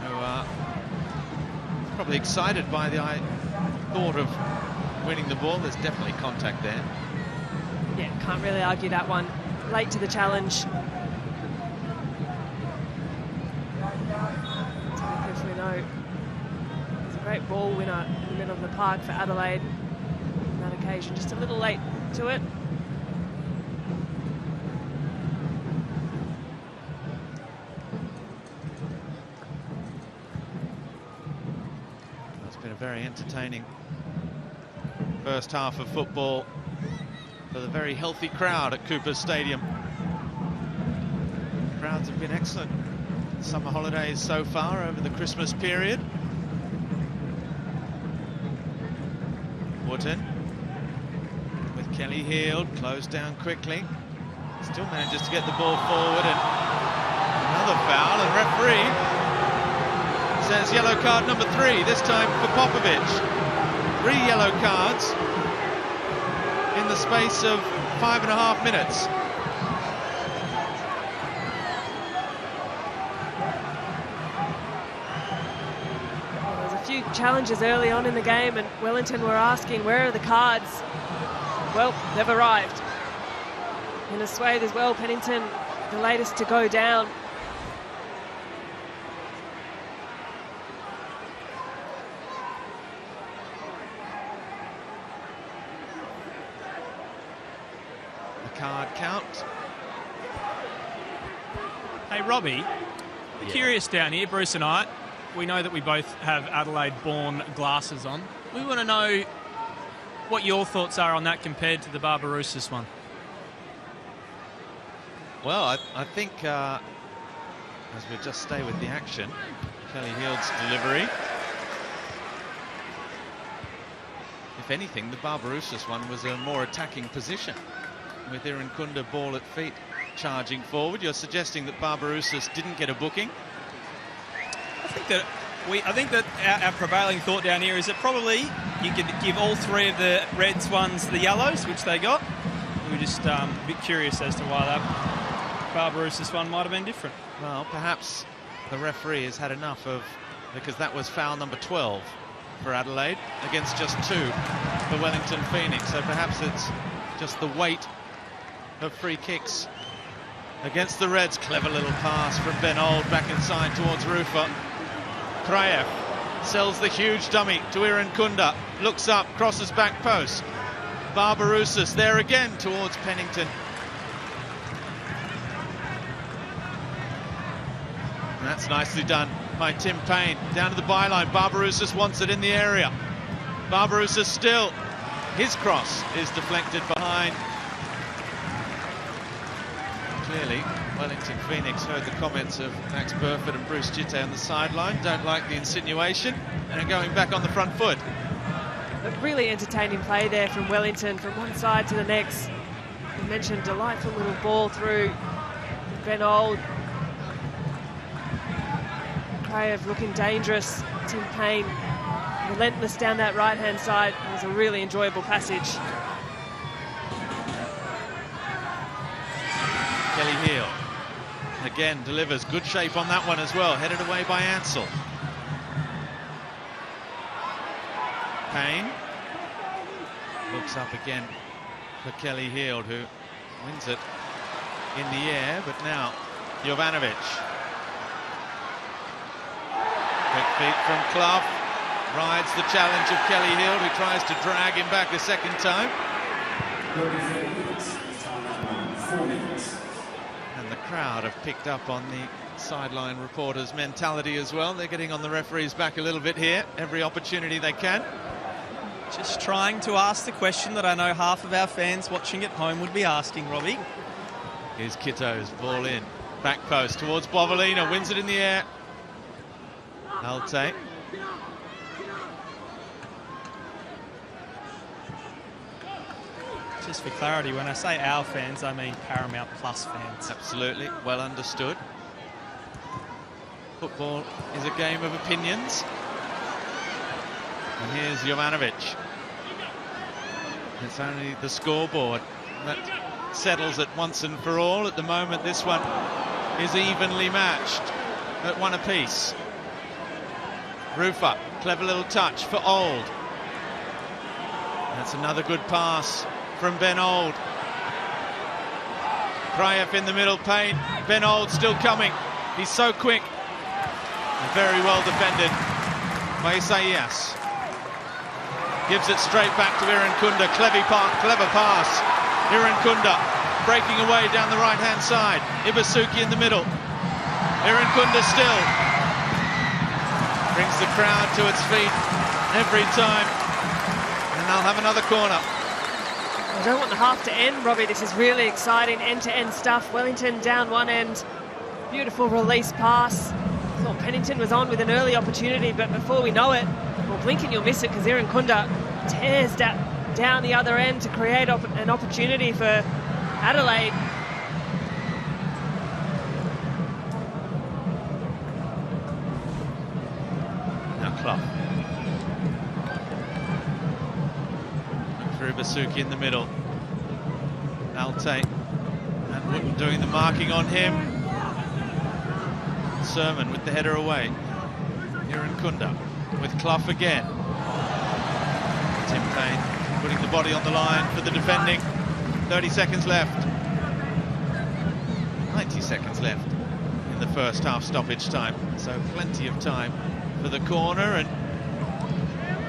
who are probably excited by the thought of winning the ball. There's definitely contact there. Yeah, can't really argue that one. Late to the challenge. Tunnicliffe, we know, he's a great ball winner in the middle of the park for Adelaide on that occasion. Just a little late to it. It's been a very entertaining first half of football for the very healthy crowd at Cooper Stadium. Crowds have been excellent. Summer holidays so far over the Christmas period. Wootton with Kelly Heald, closed down quickly. Still manages to get the ball forward, and another foul, and referee says yellow card number 3, this time for Popovic. 3 yellow cards in the space of 5.5 minutes. Challenges early on in the game, and Wellington were asking, where are the cards? Well, they've arrived. In a swathe as well, Pennington, the latest to go down. The card count. Hey, Robbie, we're curious down here, Bruce and I. We know that we both have Adelaide-born glasses on. We want to know what your thoughts are on that compared to the Barbarouses one. Well, I think, as we just stay with the action, Kelly Heald's delivery. If anything, the Barbarouses one was a more attacking position, with Irankunda ball at feet charging forward. You're suggesting that Barbarouses didn't get a booking? I think that our prevailing thought down here is that probably you could give all 3 of the Reds ones the yellows, which they got. We were just a bit curious as to why that Barbarouses one might have been different. Well, perhaps the referee has had enough of, because that was foul number 12 for Adelaide against just 2 for Wellington Phoenix. So perhaps it's just the weight of free kicks against the Reds. Clever little pass from Ben Old back inside towards Rufa. Kraev sells the huge dummy to Irankunda, looks up, crosses back post. Barbarouses there again towards Pennington. And that's nicely done by Tim Payne. Down to the byline, Barbarouses wants it in the area. Barbarouses still, his cross is deflected behind. Clearly, Wellington Phoenix heard the comments of Max Burford and Bruce Jitte on the sideline. Don't like the insinuation, and are going back on the front foot. A really entertaining play there from Wellington, from one side to the next. You mentioned delightful little ball through Ben Old. Kraev looking dangerous. Tim Payne relentless down that right-hand side. It was a really enjoyable passage. Kelly Heald again delivers, good shape on that one as well, headed away by Ansell. Payne looks up again for Kelly Heald, who wins it in the air, but now Jovanovic. Quick feet from Clough, rides the challenge of Kelly Heald, who tries to drag him back a second time. 4 minutes. And the crowd have picked up on the sideline reporters' mentality as well. They're getting on the referee's back a little bit here, every opportunity they can. Just trying to ask the question that I know half of our fans watching at home would be asking, Robbie. Here's Kitto's ball in. Back post towards Bovalina, wins it in the air. Alte. Just for clarity, when I say our fans, I mean Paramount Plus fans. Absolutely, well understood. Football is a game of opinions. And here's Jovanovic. It's only the scoreboard that settles it once and for all. At the moment, this one is evenly matched at 1 apiece. Rufa, clever little touch for Old. That's another good pass from Ben Old. Kraev in the middle, Payne. Ben Old still coming. He's so quick. And very well defended by Isaias. Gives it straight back to Irankunda. Clever pass. Irankunda breaking away down the right-hand side. Ibusuki in the middle. Irankunda still. Brings the crowd to its feet every time. And they'll have another corner. I don't want the half to end, Robbie. This is really exciting end-to-end stuff. Wellington down one end, Beautiful release pass. Thought Pennington was on with an early opportunity, but before we know it, well, blink and you'll miss it because Irankunda tears down the other end to create an opportunity for Adelaide. Now Clough. For Ibusuki in the middle. Ute and Wooten doing the marking on him. Sermon with the header away. Irankunda with Clough again. Tim Payne putting the body on the line for the defending. 30 seconds left. 90 seconds left in the first half stoppage time. So plenty of time for the corner and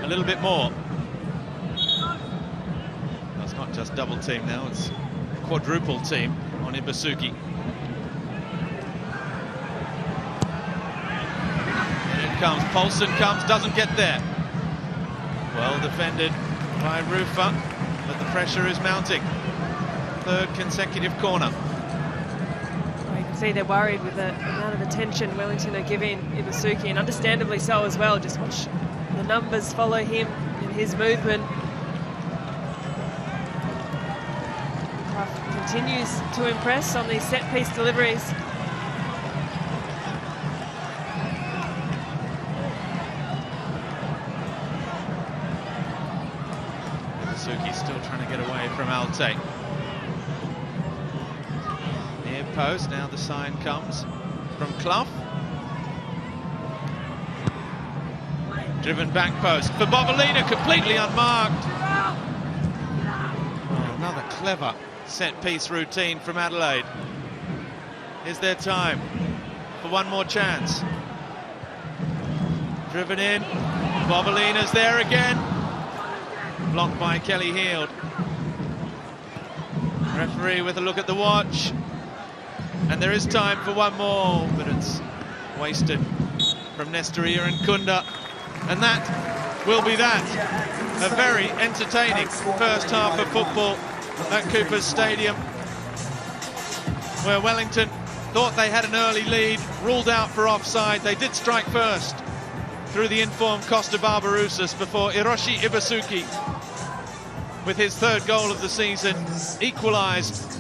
a little bit more. Well, it's not just double team now, it's quadruple team on Ibusuki. Comes, Paulson comes, doesn't get there. Well defended by Rufa, but the pressure is mounting. Third consecutive corner. Well, you can see they're worried with the amount of attention Wellington are giving Ibusuki, and understandably so as well. Just watch the numbers follow him in his movement. Clough continues to impress on these set-piece deliveries. Still trying to get away from Ute. Near post, now the sign comes from Clough. Driven back post for Bovalina, completely unmarked. Oh, another clever set-piece routine from Adelaide. Is there time for one more chance? Driven in, Bovalina's there again. Blocked by Kelly Heald. Referee with a look at the watch. And there is time for one more, but it's wasted from Nestor Irankunda. And that will be that. A very entertaining first half of football at Cooper's Stadium, where Wellington thought they had an early lead, ruled out for offside. They did strike first through the informed Costa Barbarouses before Hiroshi Ibusuki, with his third goal of the season, equalised.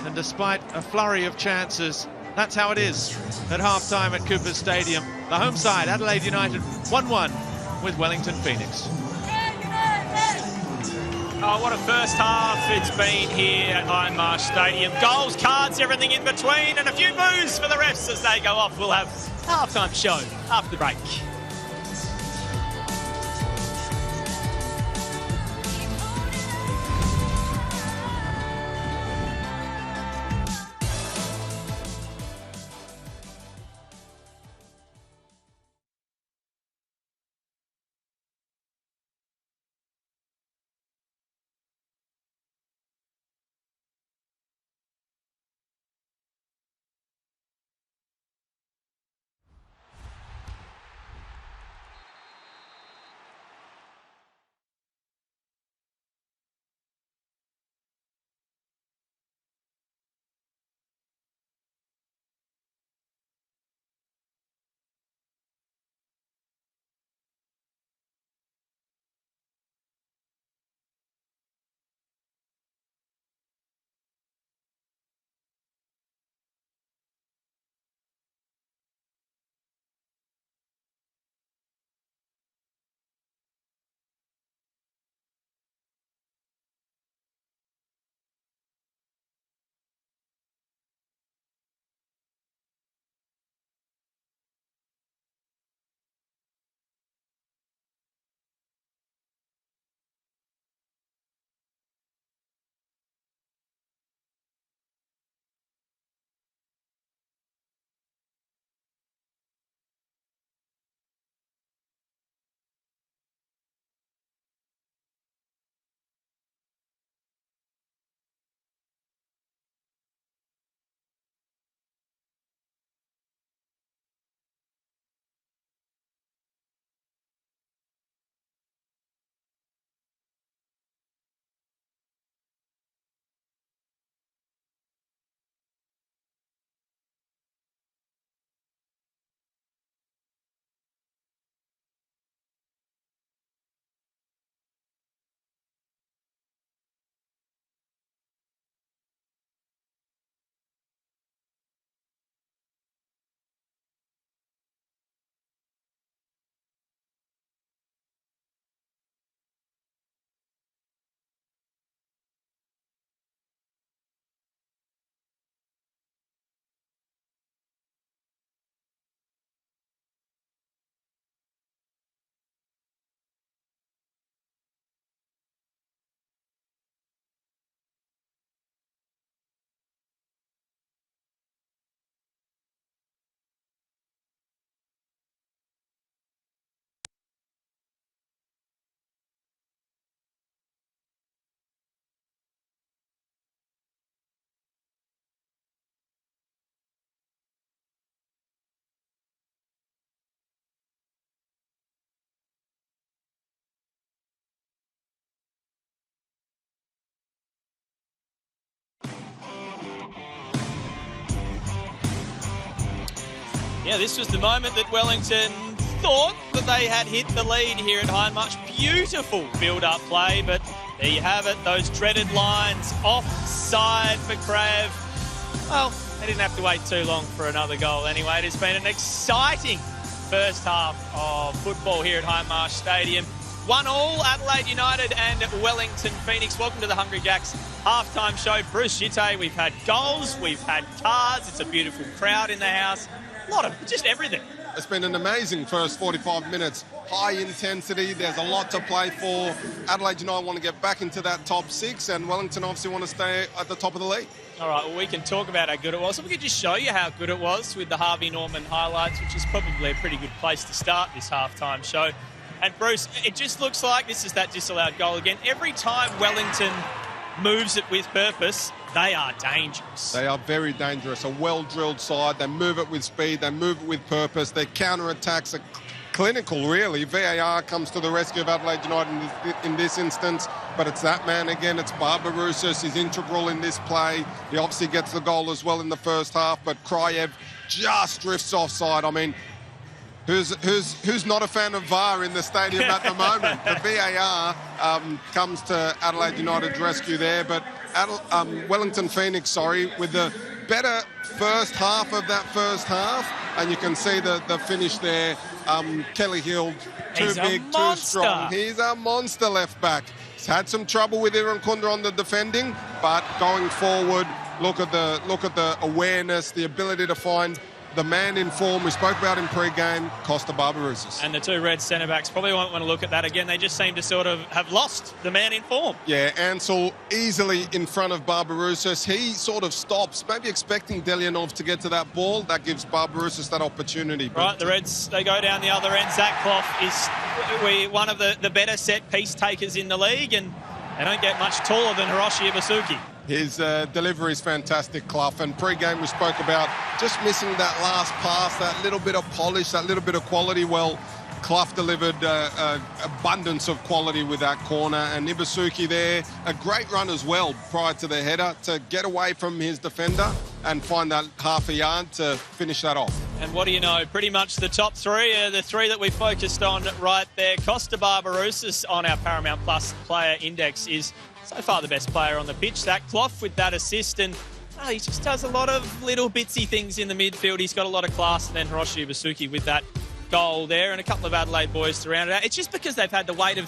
And despite a flurry of chances, that's how it is at half-time at Cooper's Stadium. The home side, Adelaide United, 1-1 with Wellington Phoenix. Oh, what a first half it's been here at Iron Marsh Stadium. Goals, cards, everything in between, and a few boos for the refs as they go off. We'll have half-time show after the break. Yeah, this was the moment that Wellington thought that they had hit the lead here at Hindmarsh. Beautiful build-up play, but there you have it, those dreaded lines. Offside for Crav. Well, they didn't have to wait too long for another goal anyway. It has been an exciting first half of football here at Hindmarsh Stadium. 1-1, Adelaide United and Wellington Phoenix. Welcome to the Hungry Jacks halftime show. Bruce Ute, we've had goals, we've had cars, it's a beautiful crowd in the house. A lot of just everything. It's been an amazing first 45 minutes. High intensity, there's a lot to play for. Adelaide United want to get back into that top 6, and Wellington obviously want to stay at the top of the league. All right, well, we can talk about how good it was. So we could just show you how good it was with the Harvey Norman highlights, which is probably a pretty good place to start this halftime show. And Bruce, it just looks like this is that disallowed goal again. Every time Wellington moves it with purpose, they are dangerous. They are very dangerous. A well-drilled side. They move it with speed. They move it with purpose. Their counter-attacks are clinical, really. VAR comes to the rescue of Adelaide United in this instance, but it's that man again. It's Barbarouses. He's integral in this play. He obviously gets the goal as well in the first half, but Kraev just drifts offside. I mean, who's not a fan of VAR in the stadium at the moment? The VAR comes to Adelaide United's rescue there, but Wellington Phoenix, with the better first half of that first half, and you can see the finish there. Kelly Hill, too big, too strong. He's a monster left back. He's had some trouble with Irankunda on the defending, but going forward, look at the awareness, the ability to find the man in form we spoke about in pre-game, Costa Barbarouses. And the two red centre-backs probably won't want to look at that again. They just seem to sort of have lost the man in form. Yeah, Ansel easily in front of Barbarouses. He sort of stops, maybe expecting Delianov to get to that ball. That gives Barbarouses that opportunity. Right, the Reds, they go down the other end. Zach Clough is one of the better set-piece takers in the league, and they don't get much taller than Hiroshi Ibusuki. His delivery is fantastic, Clough. And pre-game we spoke about just missing that last pass, that little bit of polish, that little bit of quality. Well, Clough delivered abundance of quality with that corner. And Ibusuki there, a great run as well prior to the header to get away from his defender and find that half a yard to finish that off. And what do you know? Pretty much the top three, the three that we focused on right there. Costa Barbarouses on our Paramount Plus player index is so far the best player on the pitch. Zach Clough with that assist, and he just does a lot of little bitsy things in the midfield. He's got a lot of class. And then Hiroshi Ibusuki with that goal there, and a couple of Adelaide boys to round it out. It's just because they've had the weight of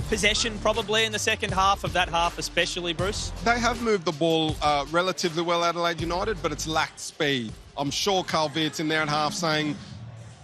possession probably in the second half of that half especially, Bruce. They have moved the ball relatively well, Adelaide United, but it's lacked speed. I'm sure Carl Veert's in there at half saying,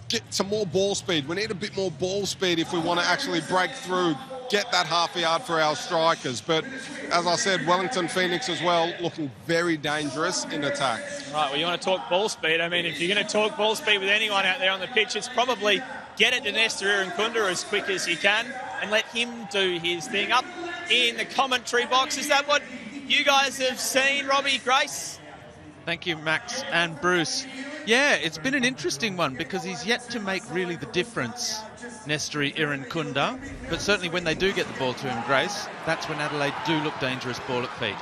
get some more ball speed. We need a bit more ball speed if we want to actually break through, get that half a yard for our strikers. But as I said, Wellington Phoenix as well, looking very dangerous in attack. Right, well, you want to talk ball speed. I mean, if you're going to talk ball speed with anyone out there on the pitch, it's probably get it to Nestor Irankunda as quick as you can and let him do his thing. Up in the commentary box, is that what you guys have seen, Robbie, Grace? Thank you, Max and Bruce. Yeah, it's been an interesting one because he's yet to make really the difference, Nestor Irankunda. But certainly when they do get the ball to him, Grace, that's when Adelaide do look dangerous ball at feet.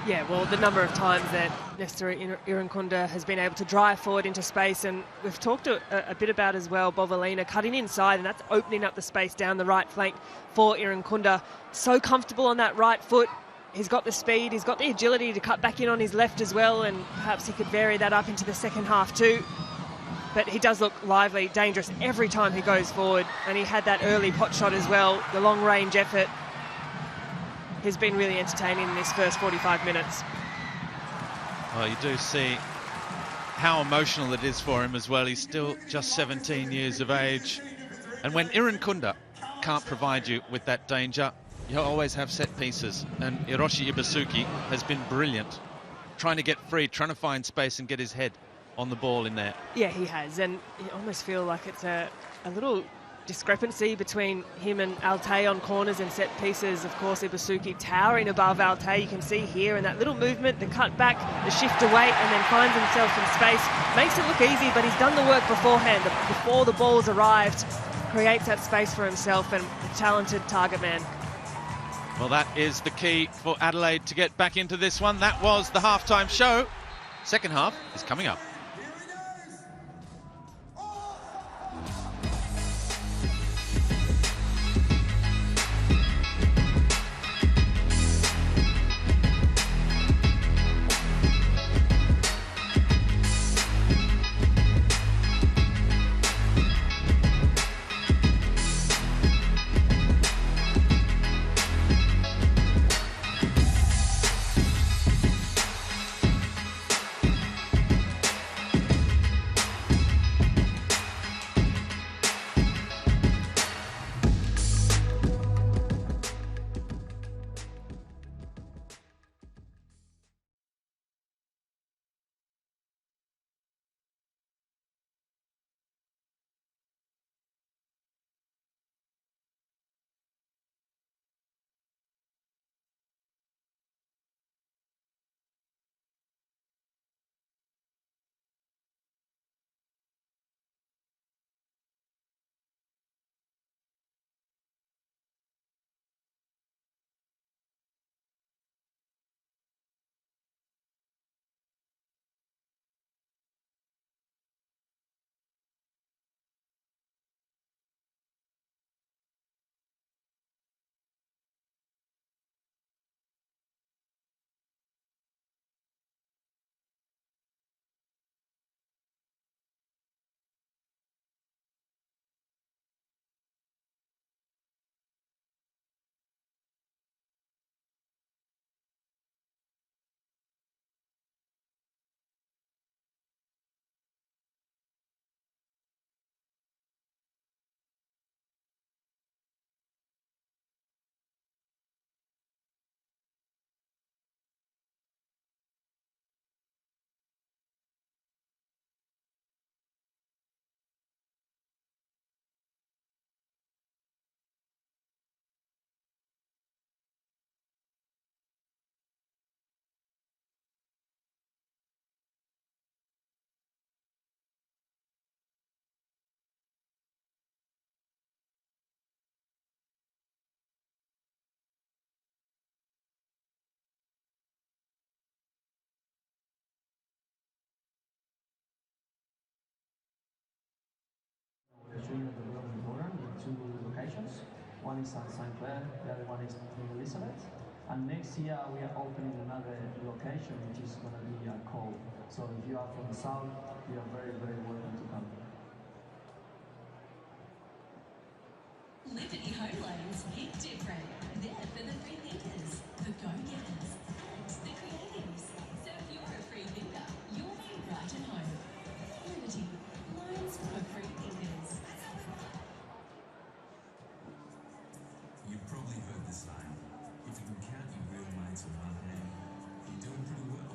Yeah, well, the number of times that Nestor Irankunda has been able to drive forward into space, and we've talked a bit about as well, Bovalina cutting inside, and that's opening up the space down the right flank for Irankunda. So comfortable on that right foot. He's got the speed, he's got the agility to cut back in on his left as well, and perhaps he could vary that up into the second half too. But he does look lively, dangerous every time he goes forward, and he had that early pot shot as well, the long-range effort. He's been really entertaining in this first 45 minutes. Well, you do see how emotional it is for him as well. He's still just 17 years of age. And when Irankunda can't provide you with that danger, you always have set pieces, and Hiroshi Ibusuki has been brilliant, trying to get free, trying to find space and get his head on the ball in there. Yeah, he has, and you almost feel like it's a little discrepancy between him and Ute on corners and set pieces. Of course, Ibusuki towering above Ute. You can see here in that little movement, the cut back, the shift away, and then finds himself in space. Makes it look easy, but he's done the work beforehand, before the ball's arrived. Creates that space for himself, and a talented target man. Well, that is the key for Adelaide to get back into this one. That was the halftime show. Second half is coming up. One is on St. Clair, the other one is in Elizabeth. And next year we are opening another location, which is going to be Cove. So if you are from the south, you are very, very welcome to come. Liberty Home Loans hit different. They're for the free thinkers, the go-getters, and the creatives. So if you're a free thinker, you'll be right at home. Liberty Loans for free thinkers. You've probably heard the saying, if you can count your real mates on one hand, you're doing pretty well.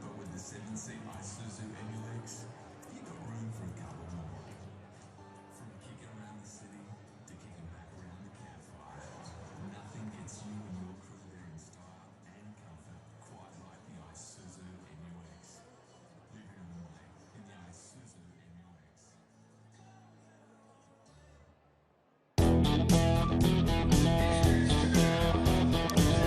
But with the 7-seat Isuzu MUX, you've got room for a couple more. From kicking around the city to kicking back around the campfire, nothing gets you and your crew there in style and comfort quite like the Isuzu MUX. Live your own way in the Isuzu MUX.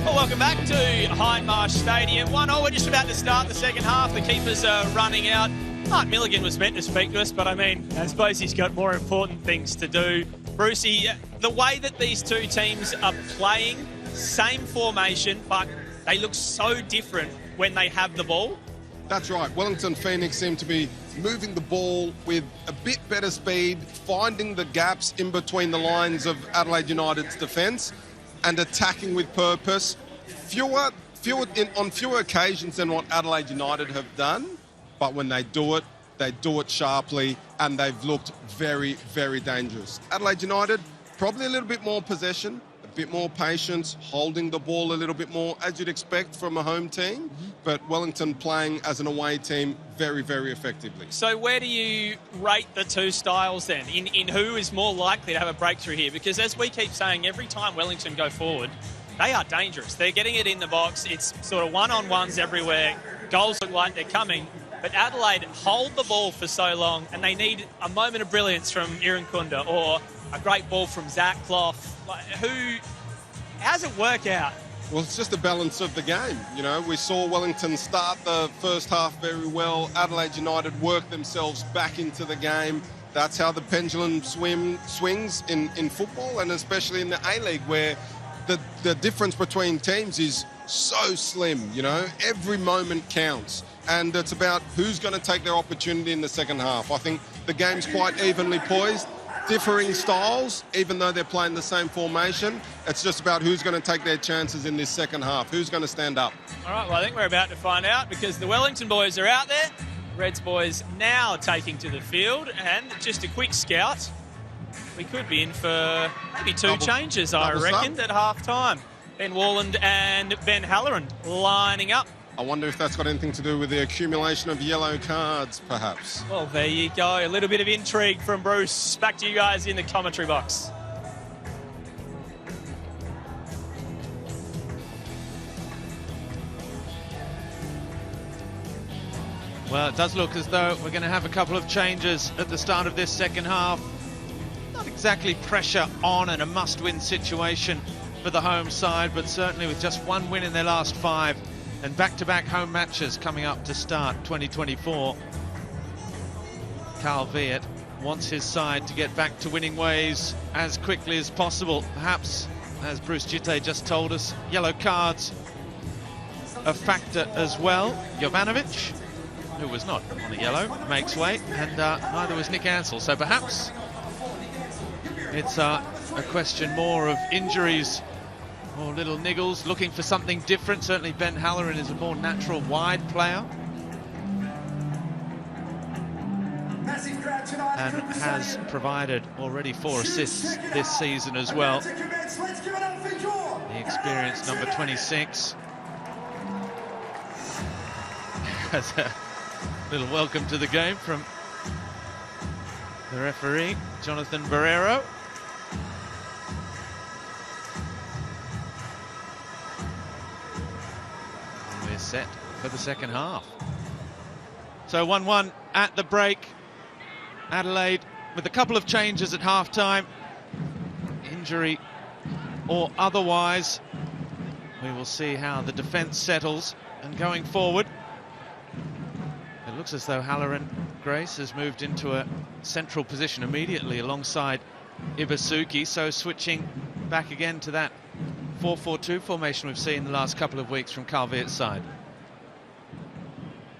Well, welcome back to Hindmarsh Stadium. 1-0, we're just about to start the second half. The keepers are running out. Mark Milligan was meant to speak to us, but I suppose he's got more important things to do. Brucey, the way that these two teams are playing, same formation, but they look so different when they have the ball. That's right. Wellington Phoenix seem to be moving the ball with a bit better speed, finding the gaps in between the lines of Adelaide United's defence and attacking with purpose. On fewer occasions than what Adelaide United have done, but when they do it sharply, and they've looked very, very dangerous. Adelaide United, probably a little bit more possession, a bit more patience, holding the ball a little bit more, as you'd expect from a home team, but Wellington playing as an away team very, very effectively. So where do you rate the two styles then? In who is more likely to have a breakthrough here? Because as we keep saying, every time Wellington go forward, they are dangerous. They're getting it in the box. It's sort of one-on-ones everywhere. Goals look like they're coming. But Adelaide hold the ball for so long, and they need a moment of brilliance from Irankunda or a great ball from Zach Clough. How does it work out? Well, it's just a balance of the game. You know, we saw Wellington start the first half very well. Adelaide United work themselves back into the game. That's how the pendulum swings in football, and especially in the A-League, where the difference between teams is so slim. You know, every moment counts, and it's about who's going to take their opportunity in the second half. I think the game's quite evenly poised. Differing styles, even though they're playing the same formation. It's just about who's going to take their chances in this second half. Who's going to stand up? All right, well, I think we're about to find out, because the Wellington boys are out there. Reds boys now taking to the field, and just a quick scout. We could be in for maybe two changes, I reckon, at half-time. Ben Warland and Ben Halloran lining up. I wonder if that's got anything to do with the accumulation of yellow cards, perhaps. Well, there you go. A little bit of intrigue from Bruce. Back to you guys in the commentary box. Well, it does look as though we're going to have a couple of changes at the start of this second half. Not exactly pressure on and a must-win situation for the home side, but certainly with just one win in their last 5 and back-to-back home matches coming up to start 2024. Carl Viet wants his side to get back to winning ways as quickly as possible. Perhaps, as Bruce Ute just told us, yellow cards a factor as well. Jovanovic, who was not on a yellow, makes way, and neither was Nick Ansell. So perhaps it's a question more of injuries or little niggles, looking for something different. Certainly Ben Halloran is a more natural wide player and has provided already 4 assists this season as well. The experienced number 26 has a little welcome to the game from the referee, Jonathan Barrero. And we're set for the second half. So 1-1 at the break. Adelaide with a couple of changes at half-time. Injury or otherwise. We will see how the defence settles. And going forward, it looks as though Halloran Grace has moved into a central position immediately alongside Ibusuki, so switching back again to that 4-4-2 formation we've seen the last couple of weeks from Carl Veert's side.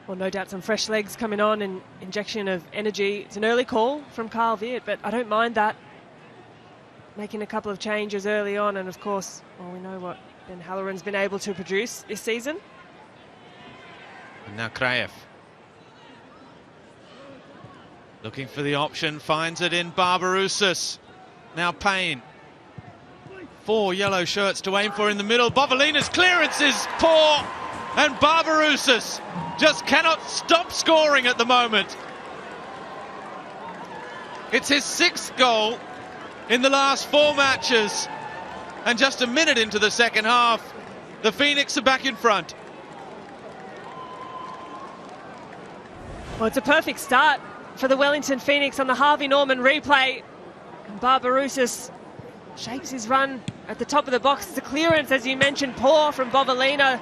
Well, no doubt some fresh legs coming on and injection of energy. It's an early call from Carl Veert, but I don't mind that. Making a couple of changes early on, and of course, well, we know what Ben Halloran's been able to produce this season. And now Kraev. Looking for the option, finds it in Barbarouses. Now Payne. 4 yellow shirts to aim for in the middle. Bovalina's clearance is poor, and Barbarouses just cannot stop scoring at the moment. It's his 6th goal in the last 4 matches, and just a minute into the second half, the Phoenix are back in front. Well, it's a perfect start for the Wellington Phoenix on the Harvey Norman replay. And Barbarouses shapes his run at the top of the box. The clearance, as you mentioned, poor from Bovalina.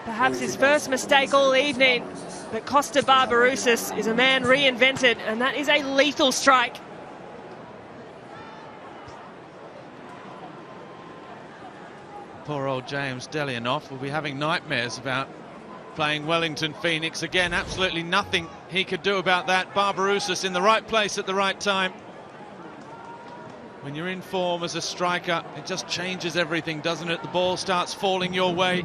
Perhaps his first mistake all evening. But Costa Barbarouses is a man reinvented, and that is a lethal strike. Poor old James Delianoff will be having nightmares about playing Wellington Phoenix again. Absolutely nothing he could do about that. Barbarouses in the right place at the right time. When you're in form as a striker, it just changes everything, doesn't it? The ball starts falling your way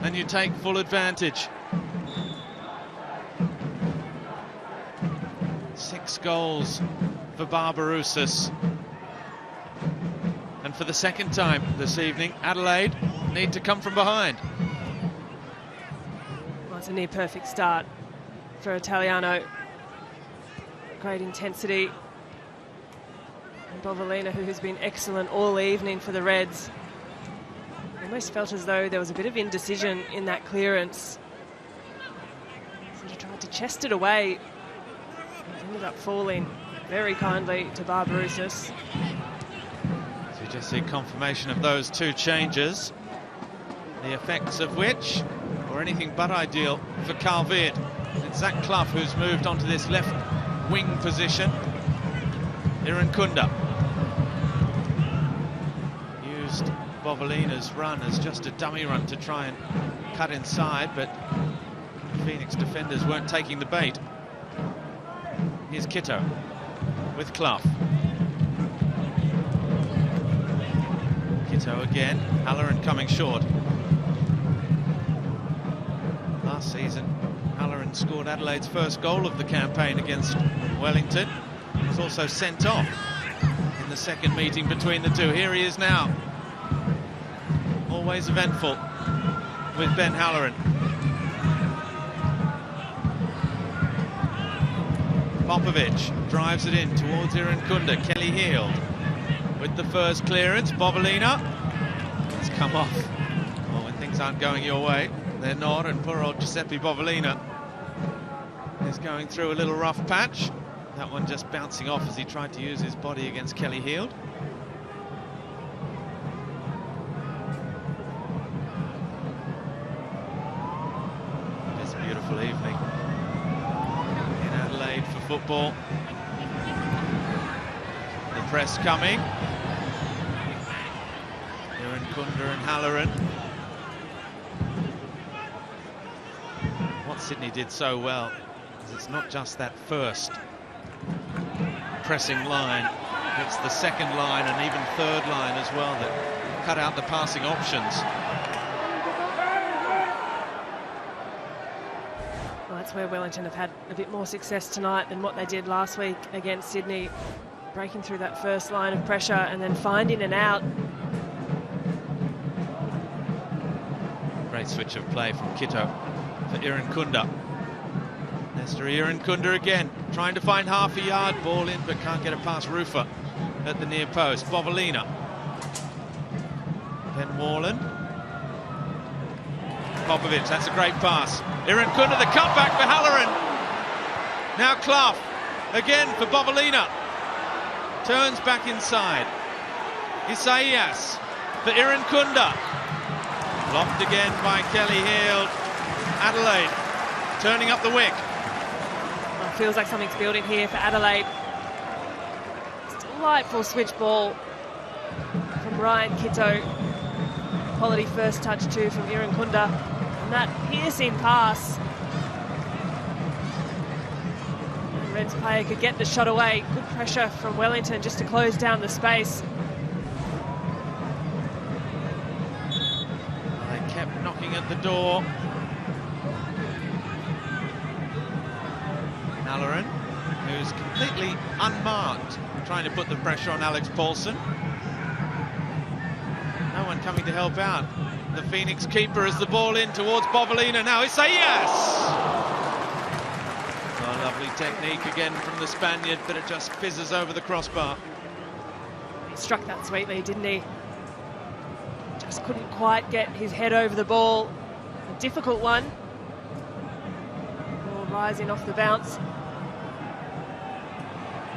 and you take full advantage. 6 goals for Barbarouses. And for the second time this evening, Adelaide need to come from behind. Well, it's a near perfect start for Italiano. Great intensity. And Bovalina, who has been excellent all evening for the Reds. Almost felt as though there was a bit of indecision in that clearance. So he tried to chest it away. It ended up falling very kindly to Barbarouses. So you just see confirmation of those 2 changes, the effects of which were anything but ideal for Carl Veert. It's Zach Clough who's moved onto this left wing position. Irankunda used Bovalina's run as just a dummy run to try and cut inside, but Phoenix defenders weren't taking the bait. Here's Kitto with Clough. Kitto again, Halloran coming short. Last season, Halloran scored Adelaide's first goal of the campaign against Wellington. He was also sent off in the second meeting between the two. Here he is now. Always eventful with Ben Halloran. Popovic drives it in towards Irankunda. Kelly Heald with the first clearance. Bovalina. It's come off. Well, when things aren't going your way, they're not, and poor old Giuseppe Bovalina is going through a little rough patch. That one just bouncing off as he tried to use his body against Kelly Heald. It's a beautiful evening in Adelaide for football. The press coming. Irankunda and Halloran. What Sydney did so well is it's not just that first pressing line, it's the second line and even third line as well that cut out the passing options. Well, that's where Wellington have had a bit more success tonight than what they did last week against Sydney, breaking through that first line of pressure and then finding an out. Great switch of play from Kitto for Irankunda. Nestor Irankunda again, trying to find half a yard, ball in, but can't get it past Rufer at the near post. Bovalina. Then Warland. Popovic, that's a great pass. Irankunda, the cutback for Halloran. Now Clough, again for Bovalina. Turns back inside. Isaias for Irankunda. Blocked again by Kelly Heald. Adelaide turning up the wick. Well, feels like something's building here for Adelaide. Still delightful switch ball from Ryan Kito. Quality first touch too from Irankunda. And that piercing pass. And Reds player could get the shot away. Good pressure from Wellington just to close down the space. They kept knocking at the door. Halloran, who's completely unmarked, trying to put the pressure on Alex Paulson. No one coming to help out. The Phoenix keeper as the ball in towards Bovalina. Now it's a yes! Oh, lovely technique again from the Spaniard, but it just fizzes over the crossbar. He struck that sweetly, didn't he? Just couldn't quite get his head over the ball. A difficult one. Ball rising off the bounce.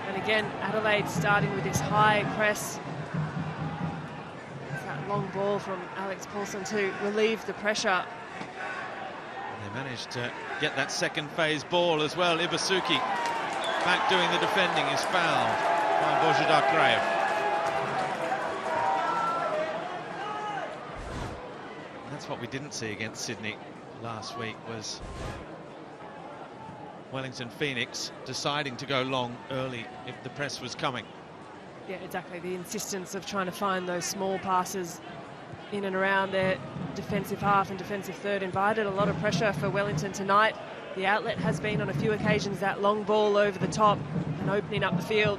And again, Adelaide starting with this high press. That long ball from Alex Paulson to relieve the pressure. They managed to get that second phase ball as well. Ibusuki back doing the defending is fouled by Božidar Krajev. That's what we didn't see against Sydney last week, was Wellington Phoenix deciding to go long early if the press was coming. Yeah, exactly. The insistence of trying to find those small passes in and around their defensive half and defensive third invited a lot of pressure for Wellington tonight. The outlet has been on a few occasions that long ball over the top and opening up the field.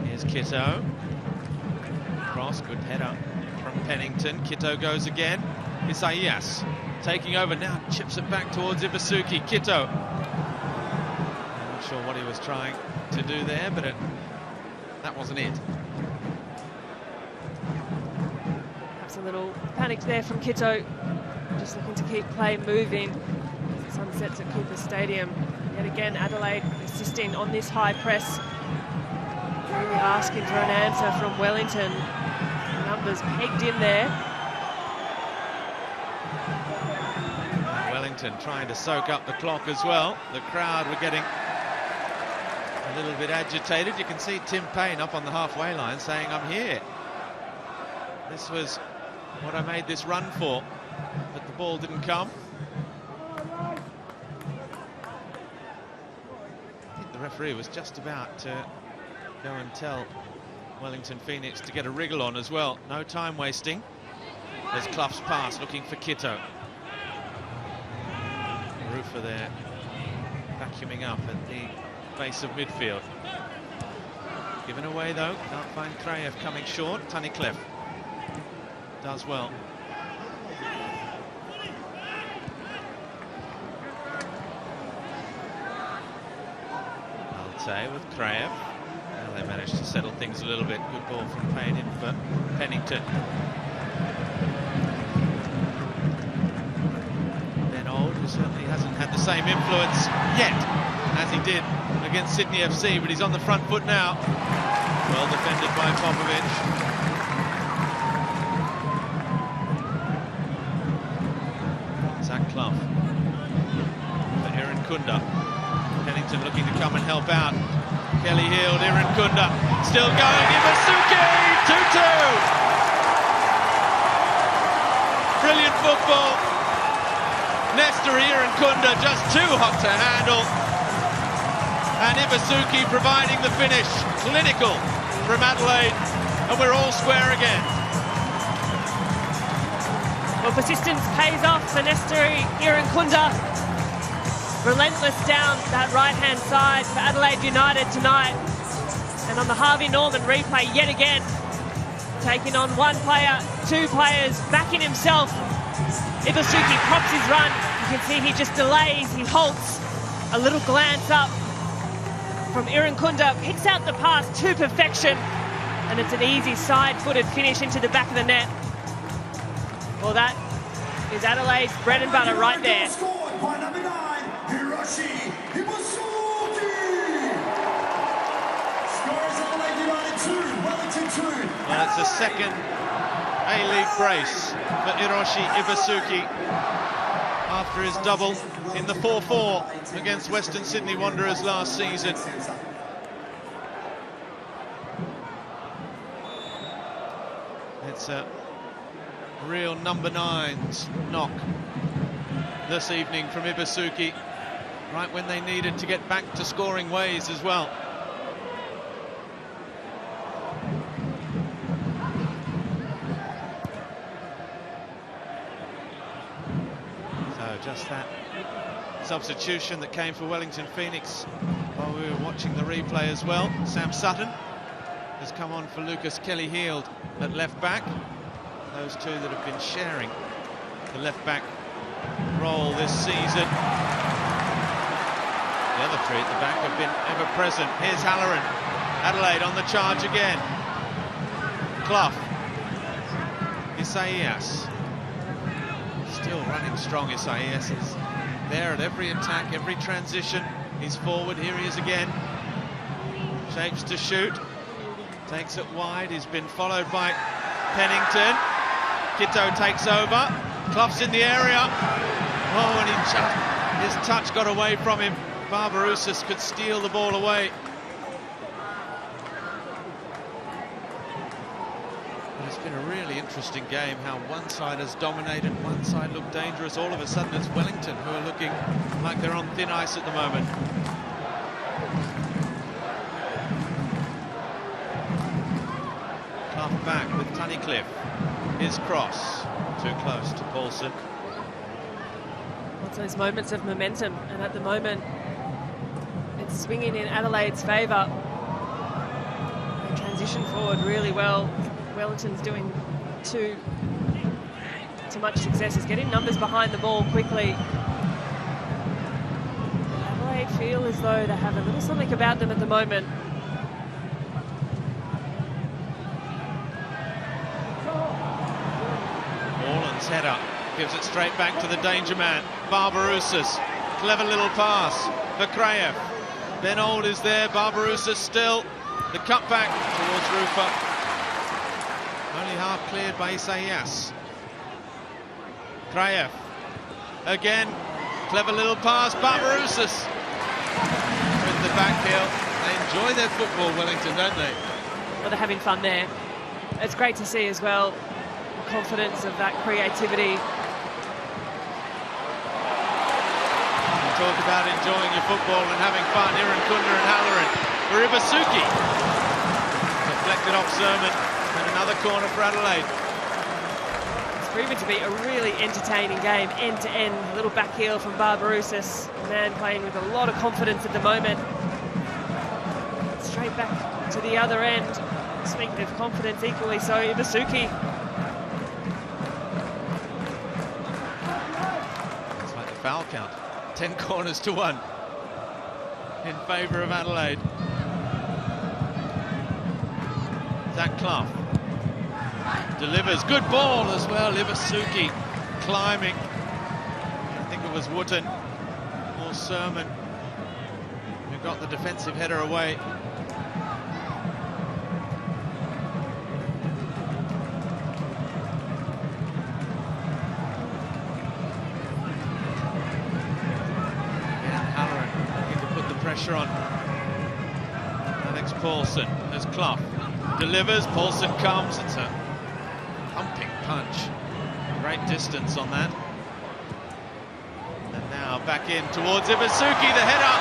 Here's Kito. Cross, good header from Pennington. Kito goes again. Isaias taking over now, chips it back towards Ibusuki. Kito. I'm not sure what he was trying to do there, but that wasn't it. Perhaps a little panic there from Kito. Just looking to keep play moving as the sun sets at Cooper Stadium. Yet again, Adelaide assisting on this high press. Really asking for an answer from Wellington. Numbers pegged in there. Wellington trying to soak up the clock as well. The crowd were getting a little bit agitated. You can see Tim Payne up on the halfway line saying, "I'm here. This was what I made this run for," but the ball didn't come. I think the referee was just about to go and tell Wellington Phoenix to get a wriggle on as well. No time wasting. There's Clough's pass looking for Kito. Rufa there vacuuming up at the base of midfield. Given away though, can't find Krajev coming short. Tunnicliffe does well. Alte with Krajev. Now they managed to settle things a little bit. Good ball from Payne in for Pennington. Ben Old, who certainly hasn't had the same influence yet as he did against Sydney FC, but he's on the front foot now. Well defended by Popovic. Zach Clough for Irankunda. Pennington looking to come and help out. Kelly Heald, Irankunda still going. Ibusuki, 2-2. Brilliant football. Nestor Irankunda just too hot to handle. And Ibusuki providing the finish. Clinical from Adelaide. And we're all square again. Well, persistence pays off for Nestor Irankunda. Relentless down that right-hand side for Adelaide United tonight. And on the Harvey Norman replay yet again, taking on one player, two players, backing himself. Ibusuki props his run. You can see he just delays, he halts. A little glance up from Irankunda, picks out the pass to perfection. And it's an easy side-footed finish into the back of the net. Well, that is Adelaide's bread and butter right there. Scored by number 9, Hiroshi Ibusuki. Scores Adelaide United 2, Wellington 2. Well, it's a second A-League brace for Hiroshi Ibusuki after his double in the 4-4 against Western Sydney Wanderers last season. It's a real number 9's knock this evening from Ibusuki, right when they needed to get back to scoring ways as well. So just that substitution that came for Wellington Phoenix while we were watching the replay as well. Sam Sutton has come on for Lucas Kelly-Heald at left back. Those two that have been sharing the left back role this season. The other three at the back have been ever present. Here's Halloran. Adelaide on the charge again. Clough. Isaias. Still running strong, Isaias. He's there at every attack, every transition. He's forward, here he is again. Shapes to shoot. Takes it wide, he's been followed by Pennington. Kitto takes over. Clough's in the area. Oh, and his touch got away from him. Barbarouses could steal the ball away. But it's been a really interesting game, how one side has dominated, one side looked dangerous. All of a sudden it's Wellington who are looking like they're on thin ice at the moment. Clough back with Tunnicliffe. His cross, too close to Paulson. Lots of those moments of momentum, and at the moment it's swinging in Adelaide's favour. They transition forward really well. Wellington's doing too much success. Is getting numbers behind the ball quickly. Adelaide feel as though they have a little something about them at the moment. Morland's header gives it straight back to the danger man, Barbarouses. Clever little pass for Kraev. Ben Old is there, Barbarouses still. The cutback towards Rufer. Only half cleared by Isaias. Kraev. Again, clever little pass, Barbarouses. With the back heel. They enjoy their football, Wellington, don't they? Well, they're having fun there. It's great to see as well. Confidence of that creativity. You talk about enjoying your football and having fun. Irankunda and Halloran for Ibusuki. Deflected off Sermon and another corner for Adelaide. It's proven to be a really entertaining game, end to end. A little back heel from Barbarouses. A man playing with a lot of confidence at the moment. Straight back to the other end. Speaking of confidence, equally so, Ibusuki. Foul count, 10 corners to 1 in favour of Adelaide. Zach Clough delivers, good ball as well. Ibusuki climbing. I think it was Wooten or Sermon who got the defensive header away. Pressure on Alex Paulson as Clough delivers. Paulson comes. It's a pumping punch. Great distance on that. And now back in towards Ibusuki, the header.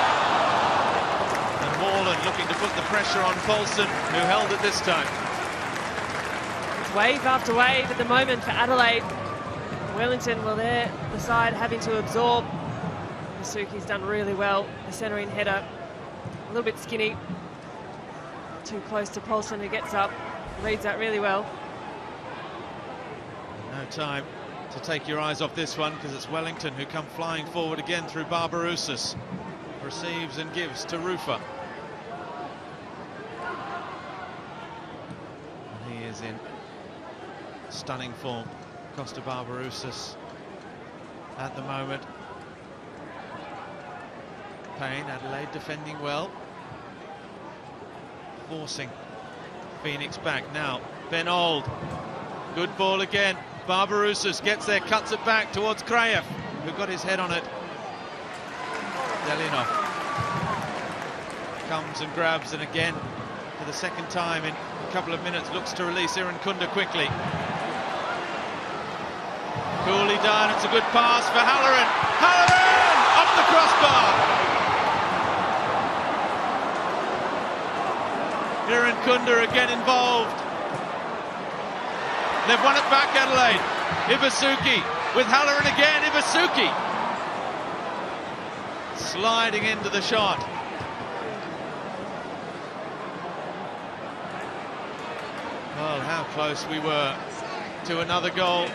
And Morland looking to put the pressure on Paulson, who held it this time. It's wave after wave at the moment for Adelaide. Wellington, well, they're the side having to absorb. Ibusuki's done really well. The centering header, a little bit skinny. Too close to Paulson, who gets up, reads that really well. No time to take your eyes off this one, because it's Wellington who come flying forward again through Barbarouses. Receives and gives to Rufer. And he is in stunning form, Costa Barbarouses, at the moment. Payne, Adelaide defending well. Forcing Phoenix back now. Ben Old. Good ball again. Barbarouses gets there, cuts it back towards Kraev, who got his head on it. Delinov comes and grabs, and again, for the second time in a couple of minutes, looks to release Irankunda quickly. Coolly done, it's a good pass for Halloran. Halloran! Off the crossbar! Irankunda again involved. They've won it back, Adelaide. Ibusuki with Halloran again. Ibusuki sliding into the shot. Well, how close we were to another goal.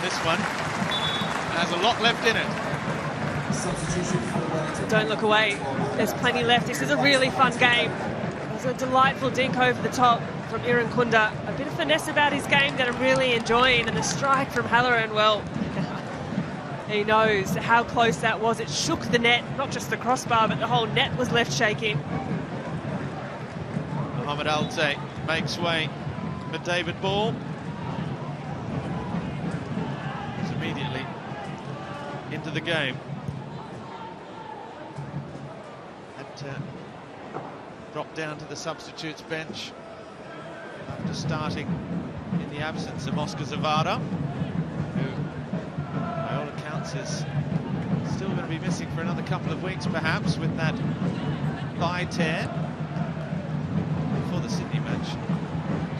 This one has a lot left in it. Don't look away. There's plenty left. This is a really fun game. It was a delightful dink over the top from Irankunda. A bit of finesse about his game that I'm really enjoying. And the strike from Halloran, well, he knows how close that was. It shook the net, not just the crossbar, but the whole net was left shaking. Mohamed Alte makes way for David Ball. He's immediately into the game. Had to drop down to the substitutes bench after starting in the absence of Oscar Zavada, who, by all accounts, is still going to be missing for another couple of weeks, perhaps, with that thigh tear before the Sydney match.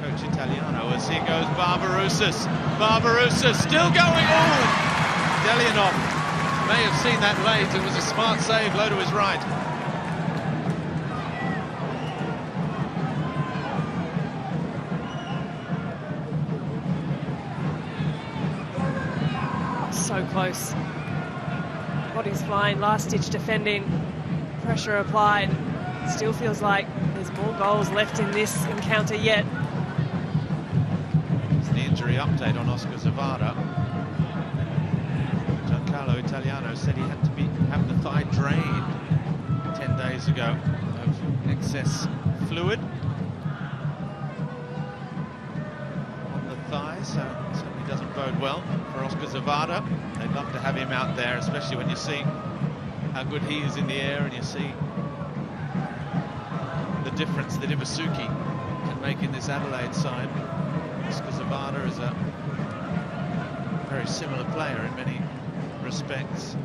Coach Italiano, as he goes, Barbarouses. Barbarouses still going. Oh! Delianov may have seen that late. It was a smart save, low to his right. So close. Bodies flying, last-ditch defending, pressure applied. Still feels like there's more goals left in this encounter yet. It's the injury update on Oscar Zavada. Giancarlo Italiano said he had to have the thigh drained 10 days ago of excess fluid on the thigh, so it certainly doesn't bode well for Oscar Zavada. They'd love to have him out there, especially when you see how good he is in the air and you see the difference that Ibusuki can make in this Adelaide side. Oscar Zavada is a very similar player in many respects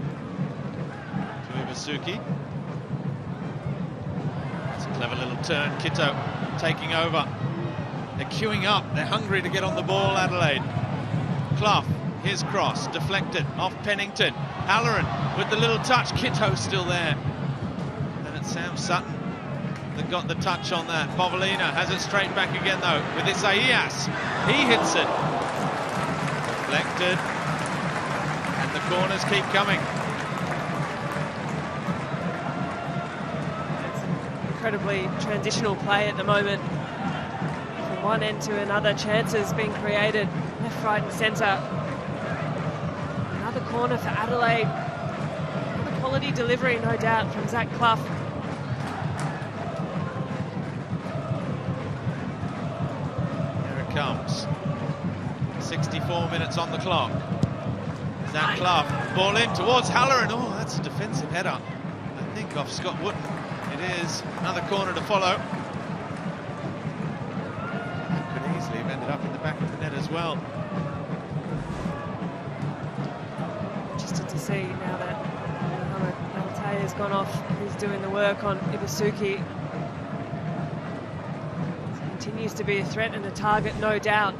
to Ibusuki. That's a clever little turn. Kitto taking over. They're queuing up. They're hungry to get on the ball, Adelaide. Clough, his cross, deflected off Pennington. Halloran with the little touch. Kitto still there. And it's Sam Sutton that got the touch on that. Bovalina has it straight back again, though, with Isaias. He hits it. Deflected. And the corners keep coming. Incredibly transitional play at the moment. From one end to another, chances being created left, right and centre. Another corner for Adelaide. Another quality delivery, no doubt, from Zach Clough. Here it comes. 64 minutes on the clock. Zach Clough, ball in towards Halloran. Oh, that's a defensive header, I think, off Scott Wootton. It is. Another corner to follow. Could easily have ended up in the back of the net as well. Interested to see now that Mohamed Alte has gone off, who's doing the work on Ibusuki. Continues to be a threat and a target, no doubt.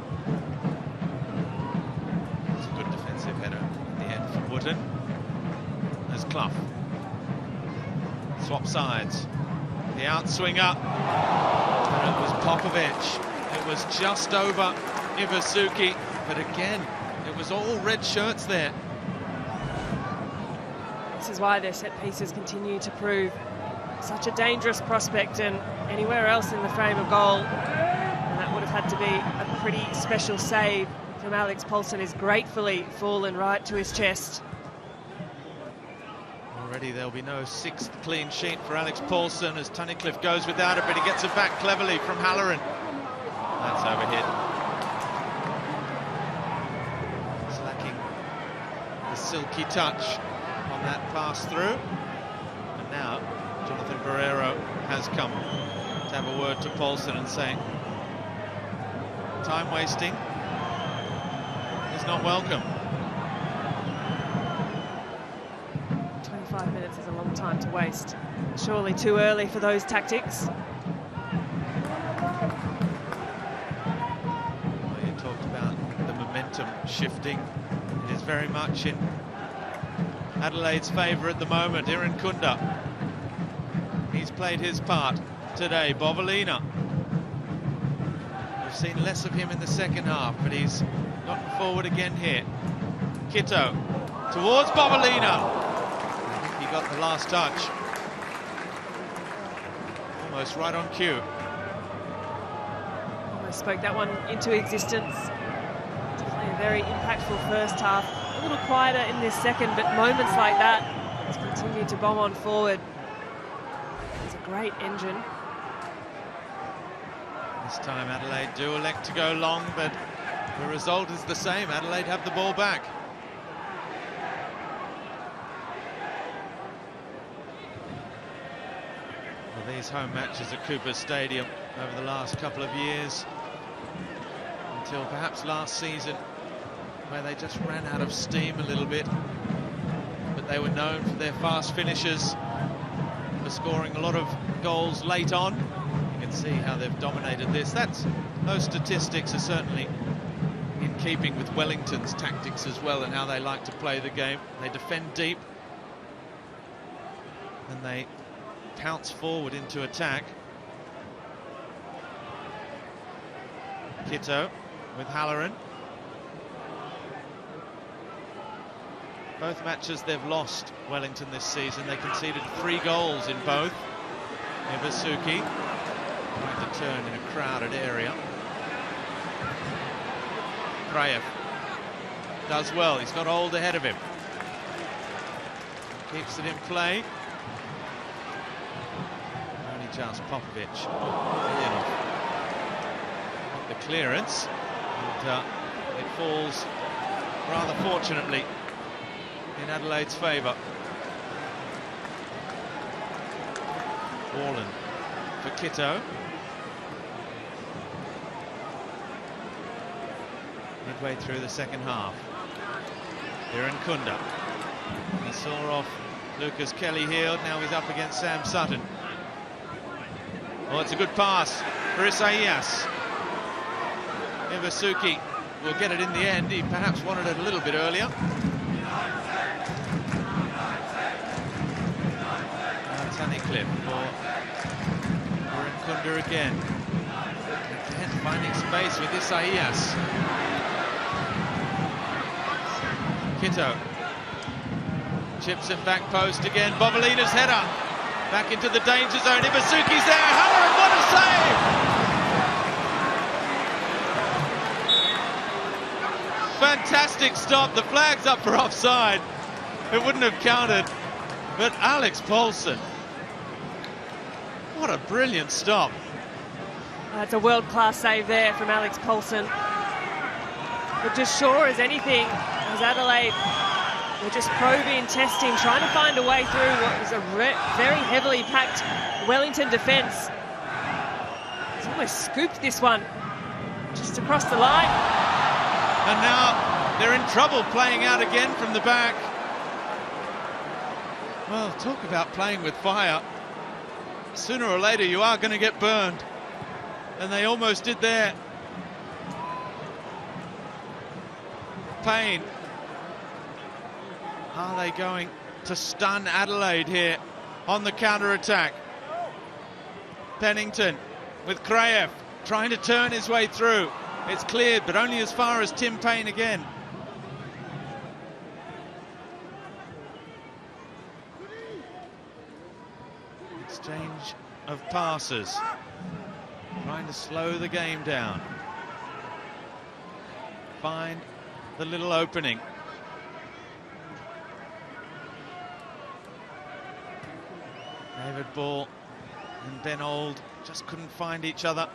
It's a good defensive header at the end from Wootton. There's Clough. Swap sides. The outswing up. And it was Popovic. It was just over Ibusuki. But again, it was all red shirts there. This is why their set pieces continue to prove such a dangerous prospect, and anywhere else in the frame of goal. And that would have had to be a pretty special save from Alex Paulsen, who's gratefully fallen right to his chest. Already there'll be no sixth clean sheet for Alex Paulsen as Tunnicliffe goes without it, but he gets it back cleverly from Halloran. That's overhit. It's lacking the silky touch on that pass through. And now Jonathan Barreiro has come to have a word to Paulsen and say, time wasting. This he's not welcome. 25 minutes is a long time to waste. Surely too early for those tactics. Well, you talked about the momentum shifting. It is very much in Adelaide's favour at the moment. Irankunda, he's played his part today. Bovalina, we've seen less of him in the second half, but he's gotten forward again here. Kito towards Bovalina. He got the last touch. Almost right on cue. Almost spoke that one into existence. Definitely a very impactful first half. A little quieter in this second, but moments like that, it's continued to bomb on forward. It's a great engine. This time Adelaide do elect to go long, but the result is the same. Adelaide have the ball back. Well, these home matches at Cooper Stadium over the last couple of years, until perhaps last season, where they just ran out of steam a little bit, but they were known for their fast finishes, for scoring a lot of goals late on. You can see how they've dominated this. Those statistics are certainly in keeping with Wellington's tactics as well, and how they like to play the game. They defend deep and they pounce forward into attack. Kito with Halloran. Both matches they've lost, Wellington, this season. They conceded 3 goals in both. Ibusuki trying to turn in a crowded area. Kraev does well. He's got Old ahead of him. Keeps it in play. Only just Popovic. The clearance. And it falls rather fortunately in Adelaide's favour. Wallen for Kito. Midway through the second half. Irankunda. He saw off Lucas Kelly-Heald. Now he's up against Sam Sutton. Well, it's a good pass for Isaias. Ibusuki will get it in the end. He perhaps wanted it a little bit earlier. Clip for Irankunda again. Finding space with Isaias. Kito chips it back post again. Bovalina's header back into the danger zone. Ibusuki's there. Halloran, what a save! Fantastic stop. The flag's up for offside. It wouldn't have counted. But Alex Paulson, what a brilliant stop. That's a world-class save there from Alex Paulson. But just sure as anything, as Adelaide were just probing, testing, trying to find a way through what was a very heavily packed Wellington defence. He's almost scooped this one just across the line. And now they're in trouble playing out again from the back. Well, talk about playing with fire. Sooner or later you are going to get burned, and they almost did there. Payne, are they going to stun Adelaide here on the counter-attack? Pennington with Kraev trying to turn his way through. It's cleared, but only as far as Tim Payne again. Exchange of passes, trying to slow the game down, find the little opening. David Ball and Ben Old just couldn't find each other.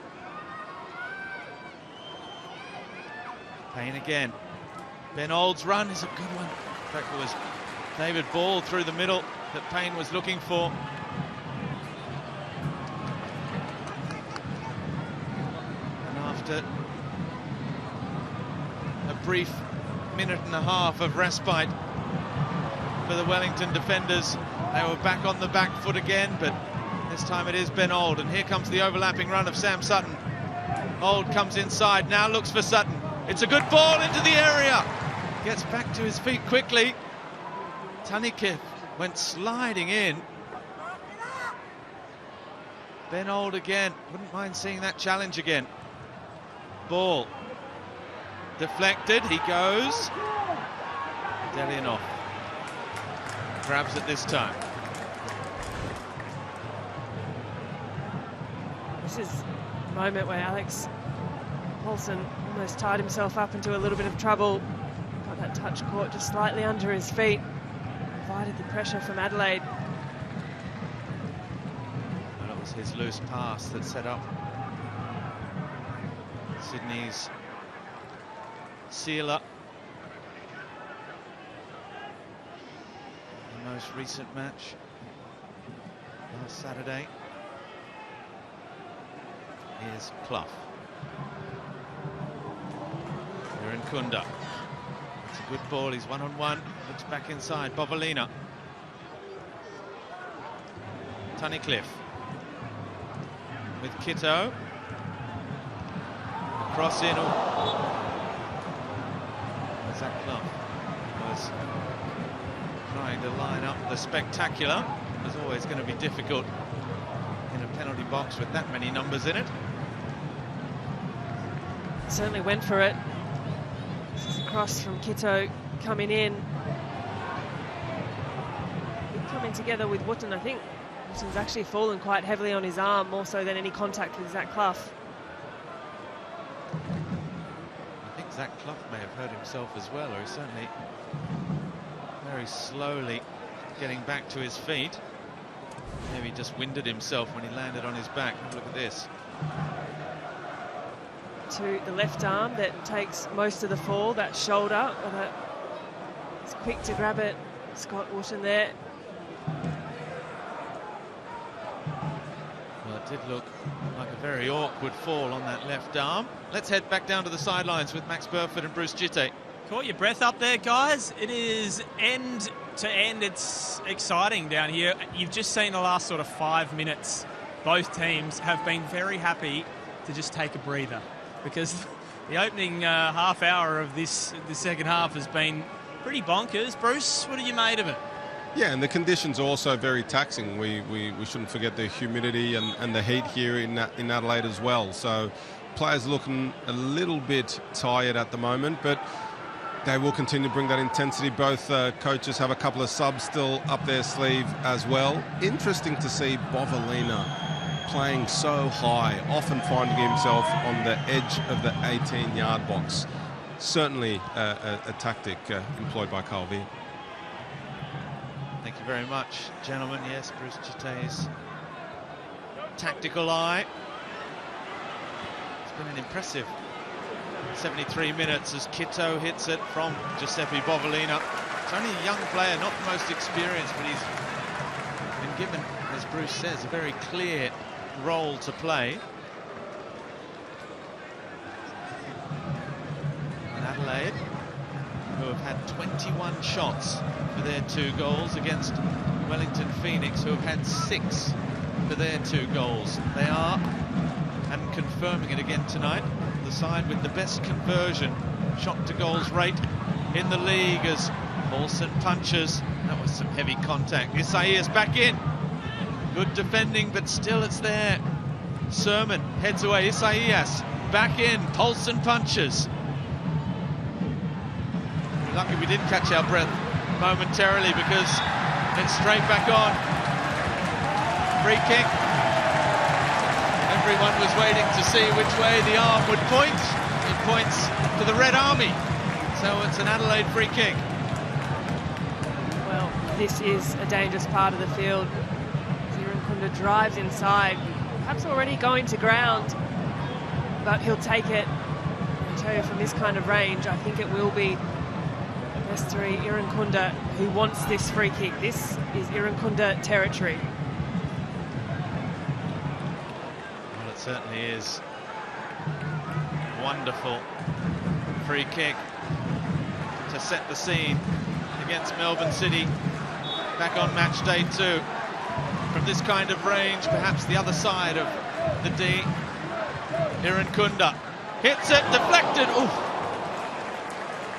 Payne again. Ben Old's run is a good one. In fact, it was David Ball through the middle that Payne was looking for. And after a brief minute and a half of respite for the Wellington defenders. They were back on the back foot again, but this time it is Ben Auld, and here comes the overlapping run of Sam Sutton. Auld comes inside, now looks for Sutton. It's a good ball into the area. Gets back to his feet quickly. Tunnicliffe went sliding in. Ben Auld again. Wouldn't mind seeing that challenge again. Ball deflected. He goes. Delianov grabs it this time. This is a moment where Alex Paulson almost tied himself up into a little bit of trouble. Got that touch caught just slightly under his feet. Provided the pressure from Adelaide. And it was his loose pass that set up Sydney's sealer. The most recent match last Saturday. Here's Clough. Irankunda. It's a good ball, he's one-on-one. Looks back inside, Bovalina. Tunnicliffe with Kitto. Cross in. Zach Clough was trying to line up the spectacular. It was always going to be difficult in a penalty box with that many numbers in it. Certainly went for it. This is a cross from Kitto coming in. Coming together with Wooten. I think Wooten's actually fallen quite heavily on his arm, more so than any contact with Zach Clough. I think Zach Clough may have hurt himself as well, or he's certainly very slowly getting back to his feet. Maybe just winded himself when he landed on his back. Look at this. To the left arm that takes most of the fall, that shoulder. It's quick to grab it. Scott Wooten there. Well, it did look like a very awkward fall on that left arm. Let's head back down to the sidelines with Max Burford and Bruce Jitte. Caught your breath up there, guys. It is end to end. It's exciting down here. You've just seen the last sort of 5 minutes. Both teams have been very happy to just take a breather, because the opening half hour of the second half has been pretty bonkers. Bruce, what have you made of it? Yeah, and the conditions are also very taxing. We shouldn't forget the humidity and the heat here in Adelaide as well. So players looking a little bit tired at the moment, but they will continue to bring that intensity. Both coaches have a couple of subs still up their sleeve as well. Interesting to see Bovalina playing so high, often finding himself on the edge of the 18-yard box. Certainly a tactic employed by Carl Veer. Thank you very much, gentlemen. Yes, Bruce Jitte's tactical eye. It's been an impressive 73 minutes as Kitto hits it from Giuseppe Bovalina. It's only a young player, not the most experienced, but he's been given, as Bruce says, a very clear role to play. And Adelaide, who have had 21 shots for their 2 goals, against Wellington Phoenix, who have had 6 for their 2 goals. They are, and confirming it again tonight, the side with the best conversion shot to goals rate in the league, as Paulson punches. That was some heavy contact. Isaias back in. Good defending, but still it's there. Sermon heads away. Isaias back in. Paulson punches. We're lucky we didn't catch our breath momentarily, because it's straight back on. Free kick. Everyone was waiting to see which way the arm would point. It points to the Red Army. So it's an Adelaide free kick. Well, this is a dangerous part of the field. Irankunda drives inside, perhaps already going to ground, but he'll take it. I tell you, from this kind of range, I think it will be Mestari Irankunda who wants this free kick. This is Irankunda territory. Well, it certainly is. Wonderful free kick. to set the scene against Melbourne City back on match day 2. From this kind of range, perhaps the other side of the D. Irankunda hits it, deflected. Ooh,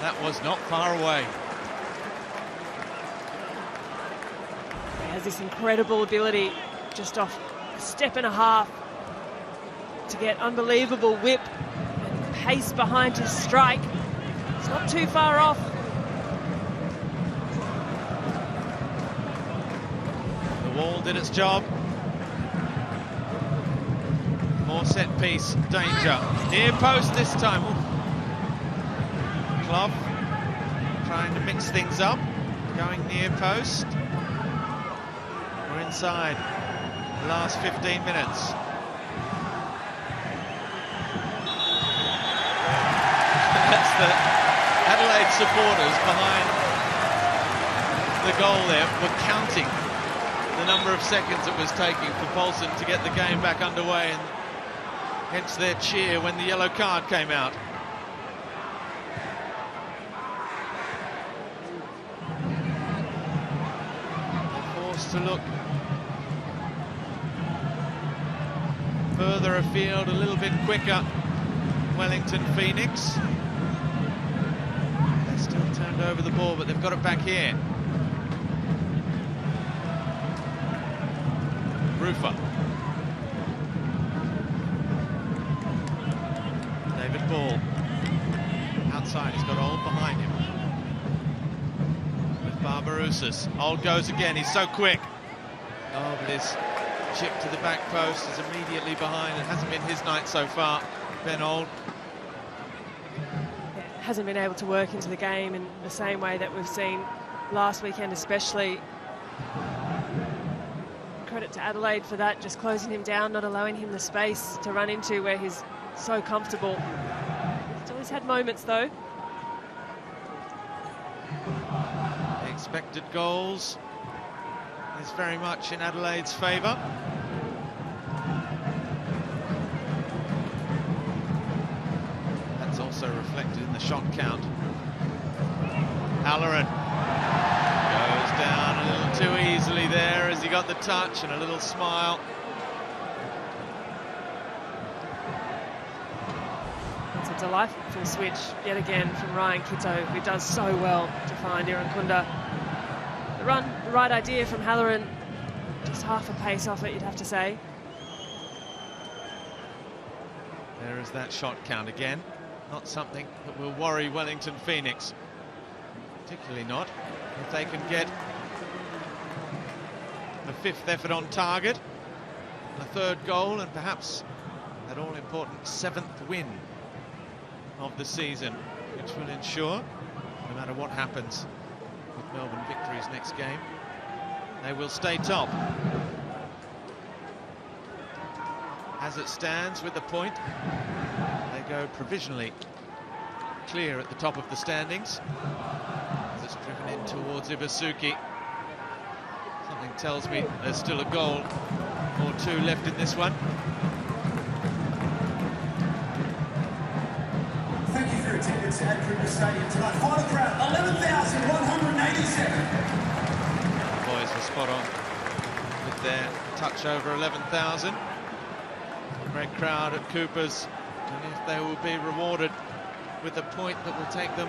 that was not far away. He has this incredible ability just off a step and a half to get unbelievable whip and pace behind his strike. It's not too far off. The wall did its job. More set piece danger. Near post this time. Ooh. Club trying to mix things up. Going near post. We're inside the last 15 minutes. That's the Adelaide supporters behind the goal there were counting the number of seconds it was taking for Paulson to get the game back underway, and hence their cheer when the yellow card came out. They're forced to look further afield, a little bit quicker. Wellington Phoenix. They still turned over the ball, but they've got it back here. Rufer. David Ball. Outside, he's got Old behind him. With Barbarouses. Old goes again, he's so quick. Oh, but his chip to the back post is immediately behind. It hasn't been his night so far. Ben Old. Yeah, hasn't been able to work into the game in the same way that we've seen last weekend, especially. Credit to Adelaide for that, just closing him down, not allowing him the space to run into where he's so comfortable. He's always had moments though. The expected goals is very much in Adelaide's favour. That's also reflected in the shot count. Halloran goes down a little too easily there as he got the touch and a little smile. It's a delightful switch yet again from Ryan Kitto, who does so well to find Irankunda. The right idea from Halloran, just half a pace off it, you'd have to say. There is that shot count again. Not something that will worry Wellington Phoenix. Particularly not if they can get a 5th effort on target, a 3rd goal, and perhaps that all-important 7th win of the season, which will ensure, no matter what happens with Melbourne Victory's next game, they will stay top. As it stands with the point, they go provisionally clear at the top of the standings. As it's driven in towards Ibusuki. Something tells me there's still a goal or 2 left in this one. Thank you for your attendance at Irankunda Stadium tonight. Final crowd, 11,187. The boys were spot on with their touch over 11,000. Great crowd at Cooper's, and if they will be rewarded with a point that will take them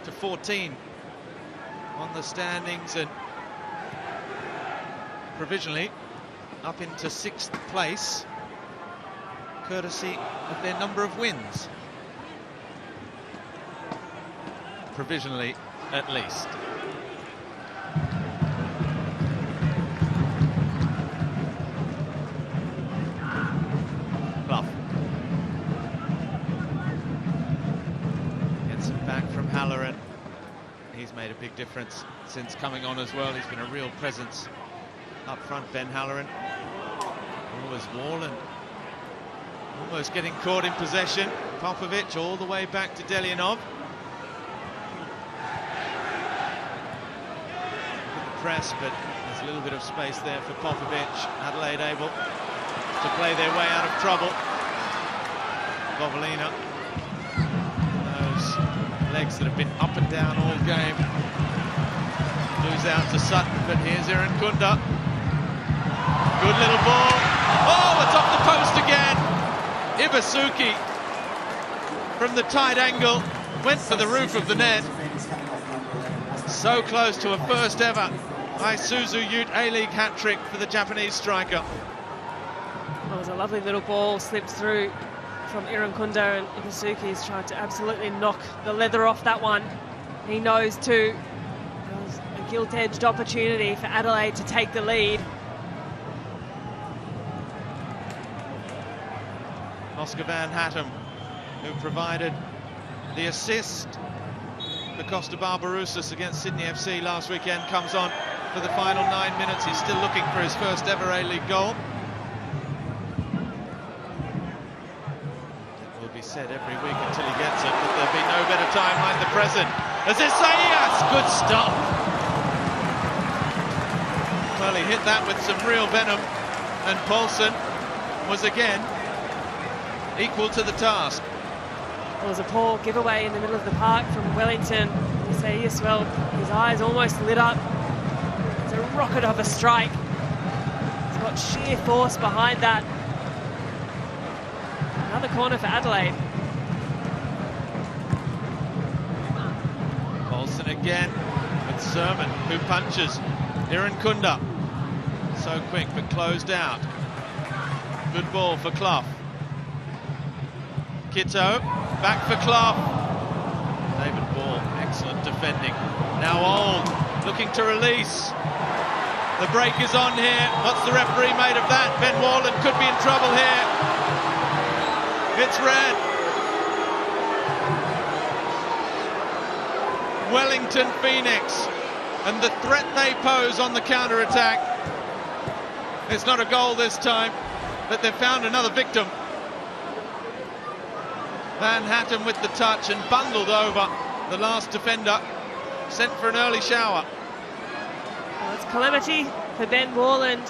to 14 on the standings and provisionally up into 6th place, courtesy of their number of wins. Provisionally, at least. Clough gets it back from Halloran. He's made a big difference since coming on as well. He's been a real presence up front, Ben Halloran. Always Wallen almost getting caught in possession. Popovic all the way back to Delianov. Press, but there's a little bit of space there for Popovic. Adelaide able to play their way out of trouble. Bovalina knows Legs that have been up and down all game. Lose out to Sutton, but here's Irankunda. Good little ball. Oh, it's off the post again. Ibusuki from the tight angle went for the roof of the net. So close to a first ever Isuzu Ute A-League hat-trick for the Japanese striker. It was a lovely little ball, slipped through from Irankunda, and Ibusuki's tried to absolutely knock the leather off that one. He knows too. It was a gilt-edged opportunity for Adelaide to take the lead. Oscar Van Hattem, who provided the assist for Costa Barbarouses against Sydney FC last weekend, comes on for the final 9 minutes. He's still looking for his first ever A-League goal. It will be said every week until he gets it, but there'll be no better time like the present. As Isaias, good stop. Well, he hit that with some real venom, and Paulson was again equal to the task. It was a poor giveaway in the middle of the park from Wellington. Isaias, well, his eyes almost lit up. It's a rocket of a strike. He's got sheer force behind that. Another corner for Adelaide. Paulson again with Sermon, who punches. Irankunda, so quick but closed out. Good ball for Clough. Kitto, back for Clough. David Ball, excellent defending. Now Old, looking to release. The break is on here. What's the referee made of that? Ben Warland could be in trouble here. It's red. Wellington Phoenix, and the threat they pose on the counter-attack. It's not a goal this time, but they've found another victim. Van Hattem with the touch and bundled over the last defender, sent for an early shower. Well, it's calamity for Ben Warland.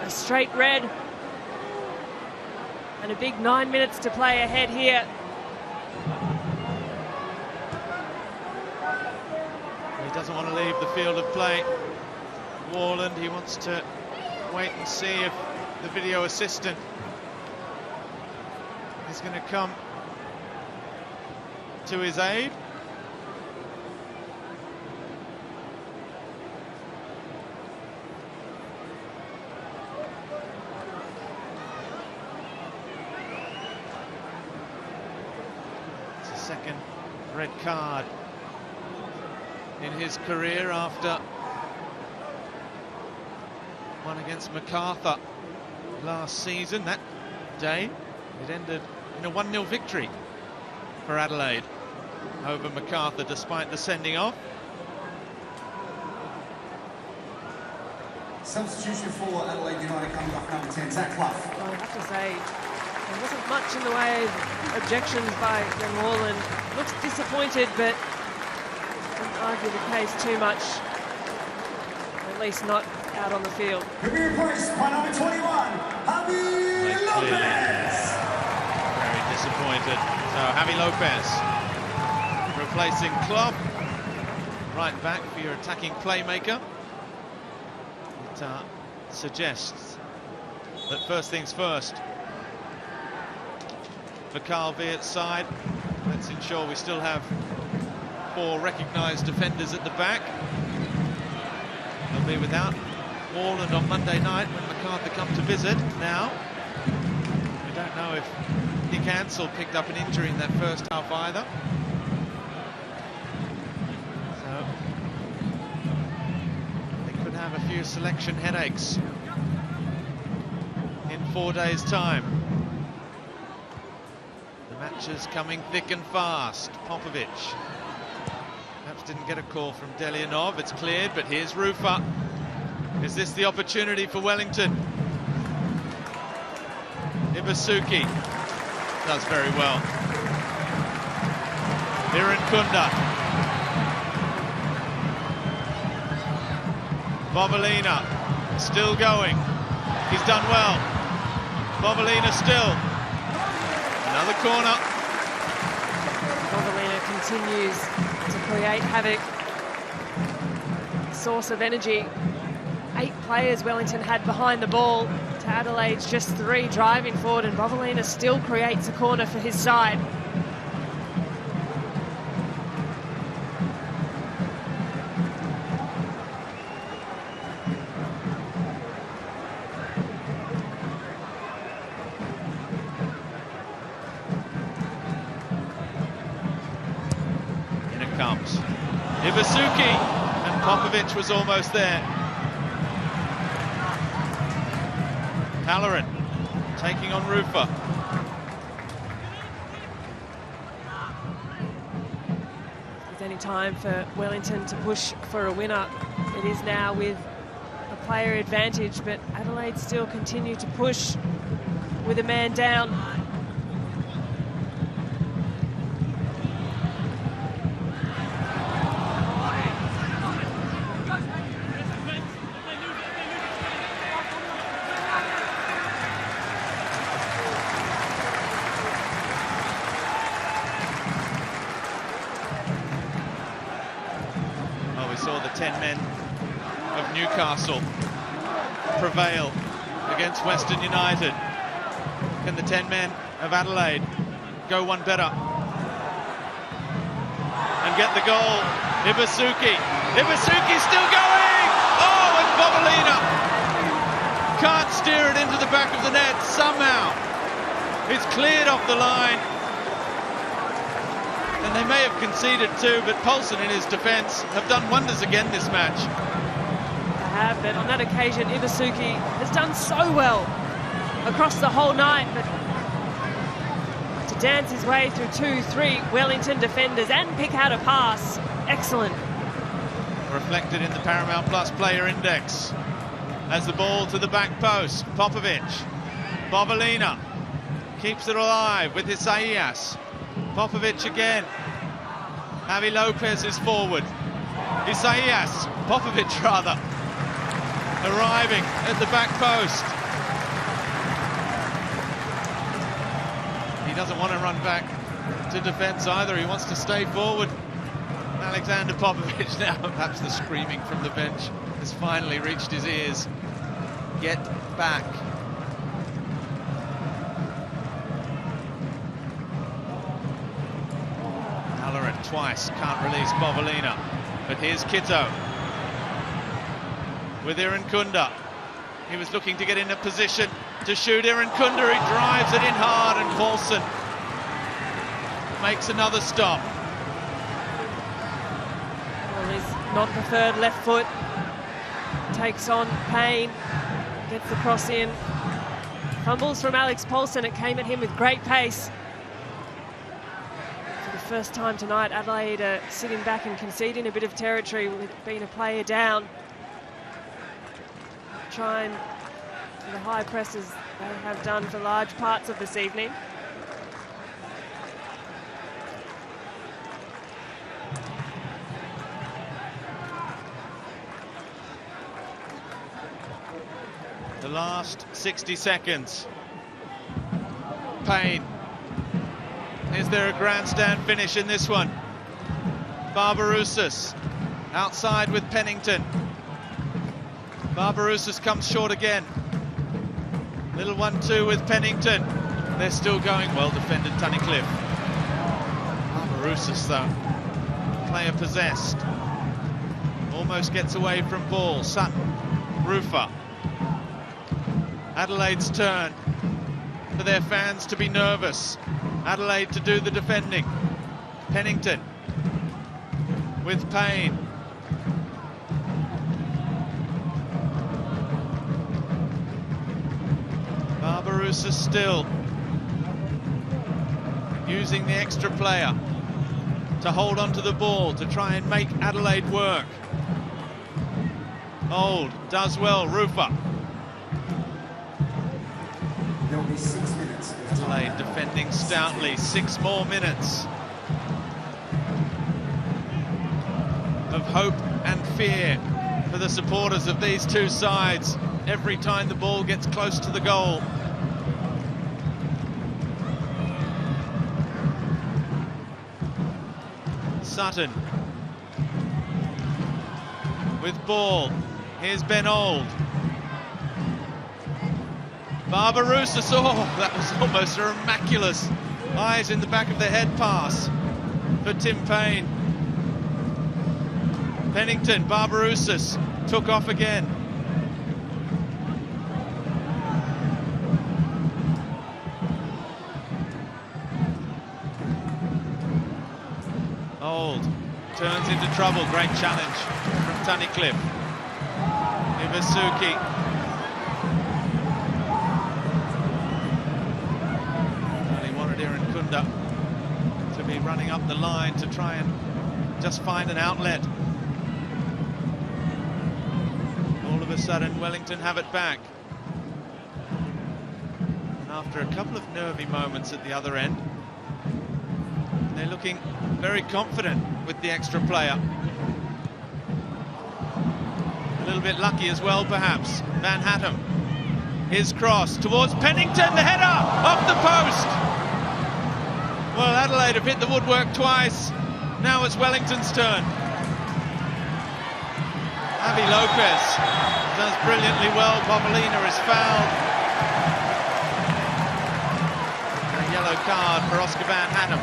A straight red. And a big 9 minutes to play ahead here. He doesn't want to leave the field of play. Warland, he wants to wait and see if the video assistant is going to come to his aid. It's a second red card in his career after one against MacArthur last season. That day it ended in a 1-0 victory for Adelaide over MacArthur despite the sending off. Substitution for Adelaide United comes off number 10, Zach Clough. Well, I have to say, there wasn't much in the way of objections by Ben Warland. Looks disappointed, but doesn't argue the case too much. At least not out on the field. He'll be replaced by number 21, Javi Lopez. Very disappointed. So Javi Lopez replacing Clough. Right back for your attacking playmaker. It suggests that first things first for Carl Veert's side. Let's ensure we still have 4 recognised defenders at the back. They'll be without Warland on Monday night when MacArthur come to visit. Now, we don't know if Nick Ansell picked up an injury in that first half either. So, they could have a few selection headaches in 4 days' time. The match is coming thick and fast. Popovic perhaps didn't get a call from Delianov. It's cleared, but here's Rufa. Is this the opportunity for Wellington? Ibusuki does very well. Irankunda. Bovalina still going. He's done well. Bovalina still. Another corner. continues to create havoc. Source of energy. 8 players Wellington had behind the ball to Adelaide's just 3 driving forward, and Bovalina still creates a corner for his side. In it comes Ibusuki, and Popovic was almost there. Halloran taking on Rufa. If there's any time for Wellington to push for a winner, it is now with a player advantage, but Adelaide still continue to push with a man down. Saw the 10 men of Newcastle prevail against Western United. Can the 10 men of Adelaide go one better and get the goal? Ibusuki still going! Oh, and Bovalina can't steer it into the back of the net somehow. It's cleared off the line. And they may have conceded too, but Paulson in his defence have done wonders again this match. They have, but on that occasion, Ibusuki has done so well across the whole night. But to dance his way through 2-3 Wellington defenders and pick out a pass, excellent. Reflected in the Paramount Plus player index. As the ball to the back post, Popovic. Bovalina keeps it alive with Isaias. Popovic again. Javi Lopez is forward. Isaias, Popovic rather, arriving at the back post. He doesn't want to run back to defence either. He wants to stay forward. Alexander Popovic now, perhaps the screaming from the bench has finally reached his ears. Get back. Twice, can't release Bovalina, but here's Kitto with Irankunda. He was looking to get in a position to shoot. Irankunda, he drives it in hard, and Paulson makes another stop. Well, his non-preferred left foot takes on Payne, gets the cross in, fumbles from Alex Paulson. It came at him with great pace. First time tonight, Adelaide sitting back and conceding a bit of territory with being a player down. Trying the high presses they have done for large parts of this evening. The last 60 seconds. Payne. Is there a grandstand finish in this one? Barbarouses outside with Pennington. Barbarouses comes short again. Little 1-2 with Pennington. They're still going. Well defended, Tunnicliffe. Barbarouses though, player possessed. Almost gets away from ball. Sutton, Rufa. Adelaide's turn for their fans to be nervous. Adelaide to do the defending. Pennington with Payne. Barbarouses still using the extra player to hold on to the ball to try and make Adelaide work. Old does well, Rufa. There'll be 6 minutes. Adelaide defending stoutly. 6 more minutes of hope and fear for the supporters of these two sides every time the ball gets close to the goal. Sutton with ball. Here's Ben Old. Barbarouses, oh, that was almost a miraculous eyes in the back of the head pass for Tim Payne. Pennington, Barbarouses took off again. Old turns into trouble. Great challenge from Tunnicliffe. Ibusuki. Well, he wanted Irankunda to be running up the line to try and just find an outlet. All of a sudden, Wellington have it back. And after a couple of nervy moments at the other end, they're looking very confident with the extra player. A little bit lucky as well, perhaps. Van Hattem. His cross towards Pennington, the header off the post. Well, Adelaide have hit the woodwork twice. Now it's Wellington's turn. Avi Lopez does brilliantly well. Popolina is fouled. A yellow card for Oscar Van Hattem.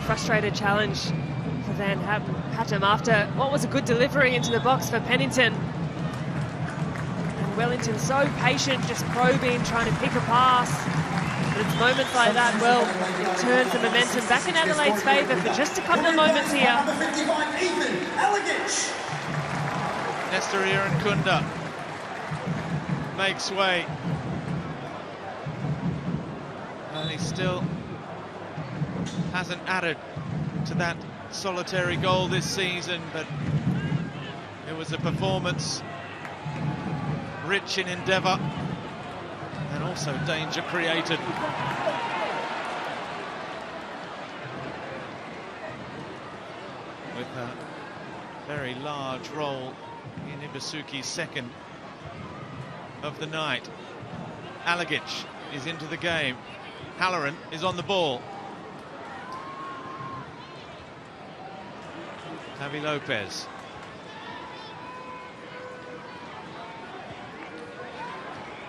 Frustrated challenge for Van Hattem after what was a good delivery into the box for Pennington. And Wellington so patient, just probing, trying to pick a pass. But it's moments like that, well, it turns the momentum back in Adelaide's favour for just a couple of moments here. Nestor Irankunda makes way. And he still hasn't added to that solitary goal this season, but it was a performance rich in endeavour and also danger created. With a very large role in Ibusuki's second of the night. Alagic is into the game. Halloran is on the ball. Avi Lopez.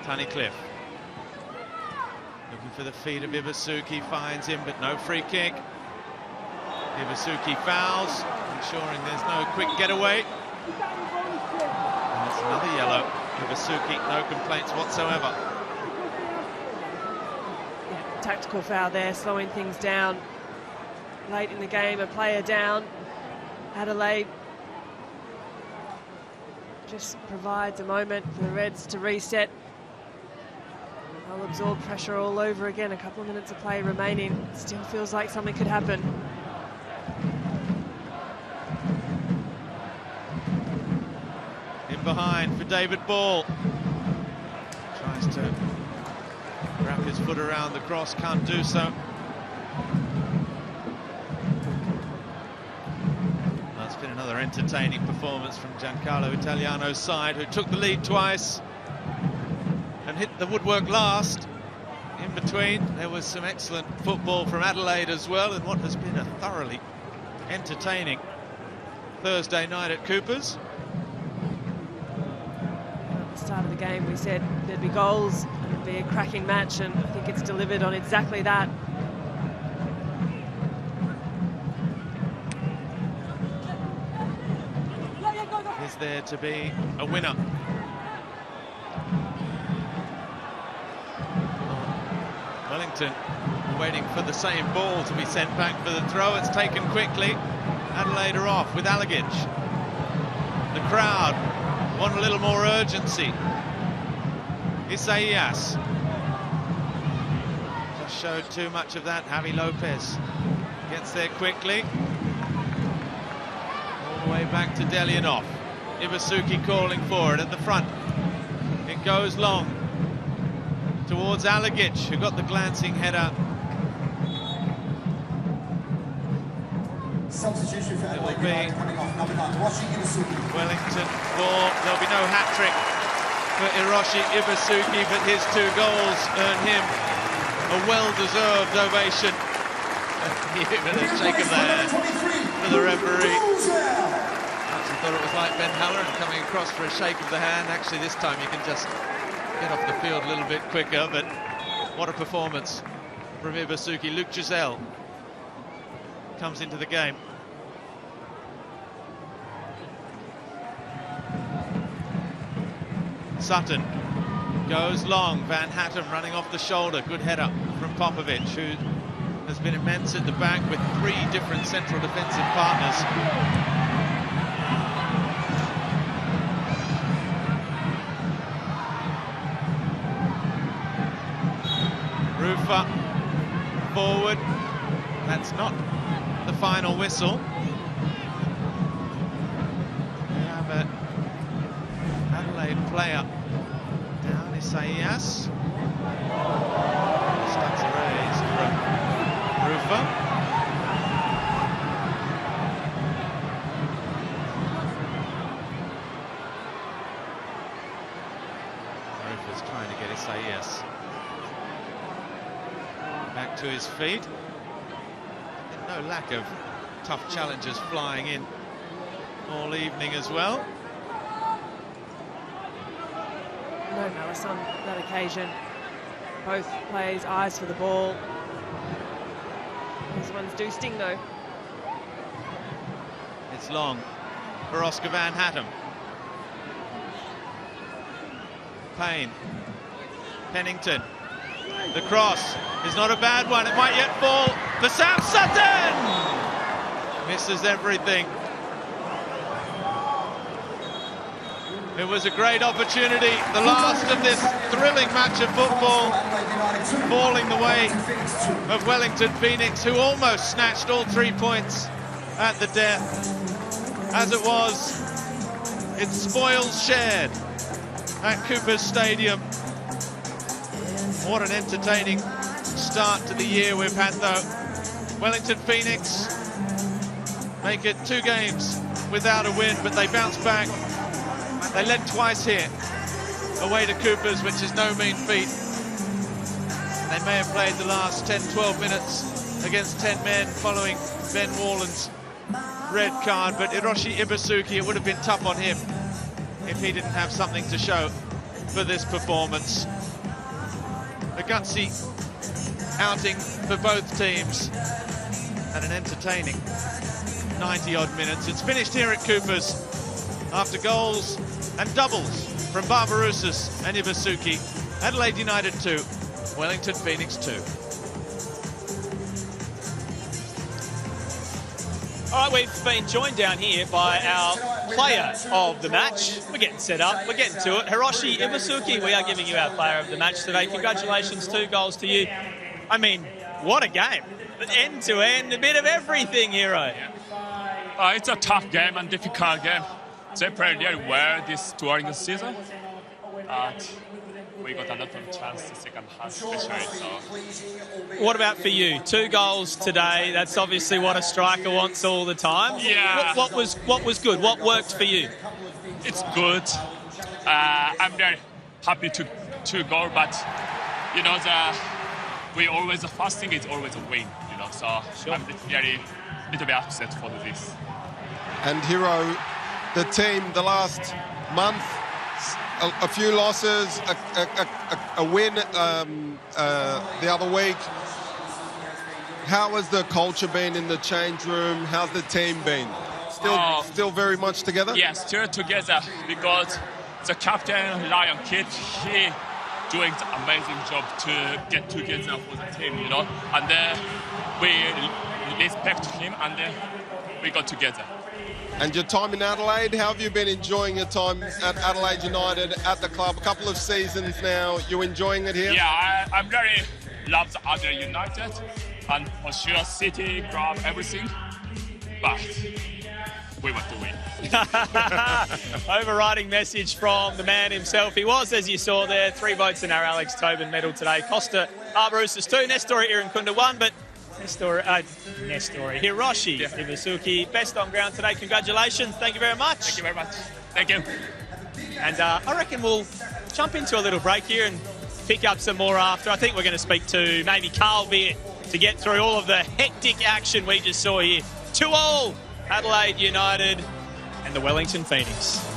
Tunnicliffe. Looking for the feet of Ibusuki, finds him, but no free kick. Ibusuki fouls, ensuring there's no quick getaway. And it's another yellow. Ibusuki, no complaints whatsoever. Yeah, tactical foul there, slowing things down. Late in the game, a player down. Adelaide just provides a moment for the Reds to reset. They'll absorb pressure all over again. A couple of minutes of play remaining. Still feels like something could happen. In behind for David Ball. Tries to wrap his foot around the cross, can't do so. It's been another entertaining performance from Giancarlo Italiano's side, who took the lead twice and hit the woodwork last. In between, there was some excellent football from Adelaide as well, and what has been a thoroughly entertaining Thursday night at Cooper's. At the start of the game, we said there'd be goals, and it'd be a cracking match, and I think it's delivered on exactly that. Is there to be a winner? Wellington waiting for the same ball to be sent back for the throw. It's taken quickly. Adelaide are off with Alagic. The crowd want a little more urgency. Isaias just showed too much of that. Javi Lopez gets there quickly. All the way back to Delianov. Ibusuki calling for it at the front. It goes long towards Alagic, who got the glancing header. Substitution for It will be Wellington ball. There'll be no hat-trick for Hiroshi Ibusuki, but his 2 goals earn him a well-deserved ovation. Even a shake of the hand for the referee. Actually thought it was like Ben Halloran coming across for a shake of the hand. Actually, this time you can just get off the field a little bit quicker, but what a performance from Ibusuki. Luke Giselle comes into the game. Sutton goes long. Van Hattem running off the shoulder. Good header from Popovic, who has been immense at the back with 3 different central defensive partners. Rufa forward. That's not the final whistle. We have an Adelaide player down, Isaias. Stats are raised from Rufa. Rufa's trying to get Isaias back to his feet. No lack of tough challengers flying in all evening as well. No malice on that occasion. Both players' eyes for the ball. These ones do sting though. It's long for Oscar Van Hattem. Payne. Pennington. The cross is not a bad one. It might yet fall for Sam Sutton. Misses everything. It was a great opportunity. The last of this thrilling match of football, falling the way of Wellington Phoenix, who almost snatched all 3 points at the death. As it was, it's spoils shared at Coopers Stadium. What an entertaining start to the year we've had, though. Wellington Phoenix make it 2 games without a win, but they bounce back. They led twice here, away to Coopers, which is no mean feat. They may have played the last 10-12 minutes against 10 men following Ben Wallen's red card, but Hiroshi Ibusuki, it would have been tough on him if he didn't have something to show for this performance. A gutsy outing for both teams and an entertaining 90-odd minutes. It's finished here at Coopers after goals and doubles from Barbarouses and Ibusuki. Adelaide United 2, Wellington Phoenix 2. All right, we've been joined down here by our player of the match. We're getting set up, we're getting to it. Hiroshi Ibusuki, we are giving you our player of the match today. Congratulations, 2 goals to you. I mean, what a game. End to end, a bit of everything, Hiro. It's a tough game and difficult game. They played really well during the season. We got a lot of chance the second half, especially. So. What about for you? 2 goals today. That's obviously what a striker wants all the time. Yeah. What was good? What worked for you? It's good. I'm very happy to go, but you know the first thing is always a win. You know, so sure. I'm really a little bit upset for this. And Hiro, the team the last month, a few losses, a win the other week. How has the culture been in the change room? How's the team been? Still very much together? Yeah, still together, because the captain, Lion Kid, he doing the amazing job to get together for the team, you know. And we respect him, and we got together. And your time in Adelaide, how have you been enjoying your time at Adelaide United at the club? A couple of seasons now, you enjoying it here? Yeah, I'm very love the Adelaide United, and for sure City, club, everything. But we want to win. Overriding message from the man himself. He was, as you saw there, 3 votes in our Alex Tobin medal today. Costa Barbarouses 2, Nestori Irankunda 1, but Hiroshi Ibusuki, best on ground today. Congratulations. Thank you very much. Thank you very much. Thank you. And I reckon we'll jump into a little break here and pick up some more after. I think we're going to speak to maybe Carl Beard to get through all of the hectic action we just saw here. 2-2, Adelaide United and the Wellington Phoenix.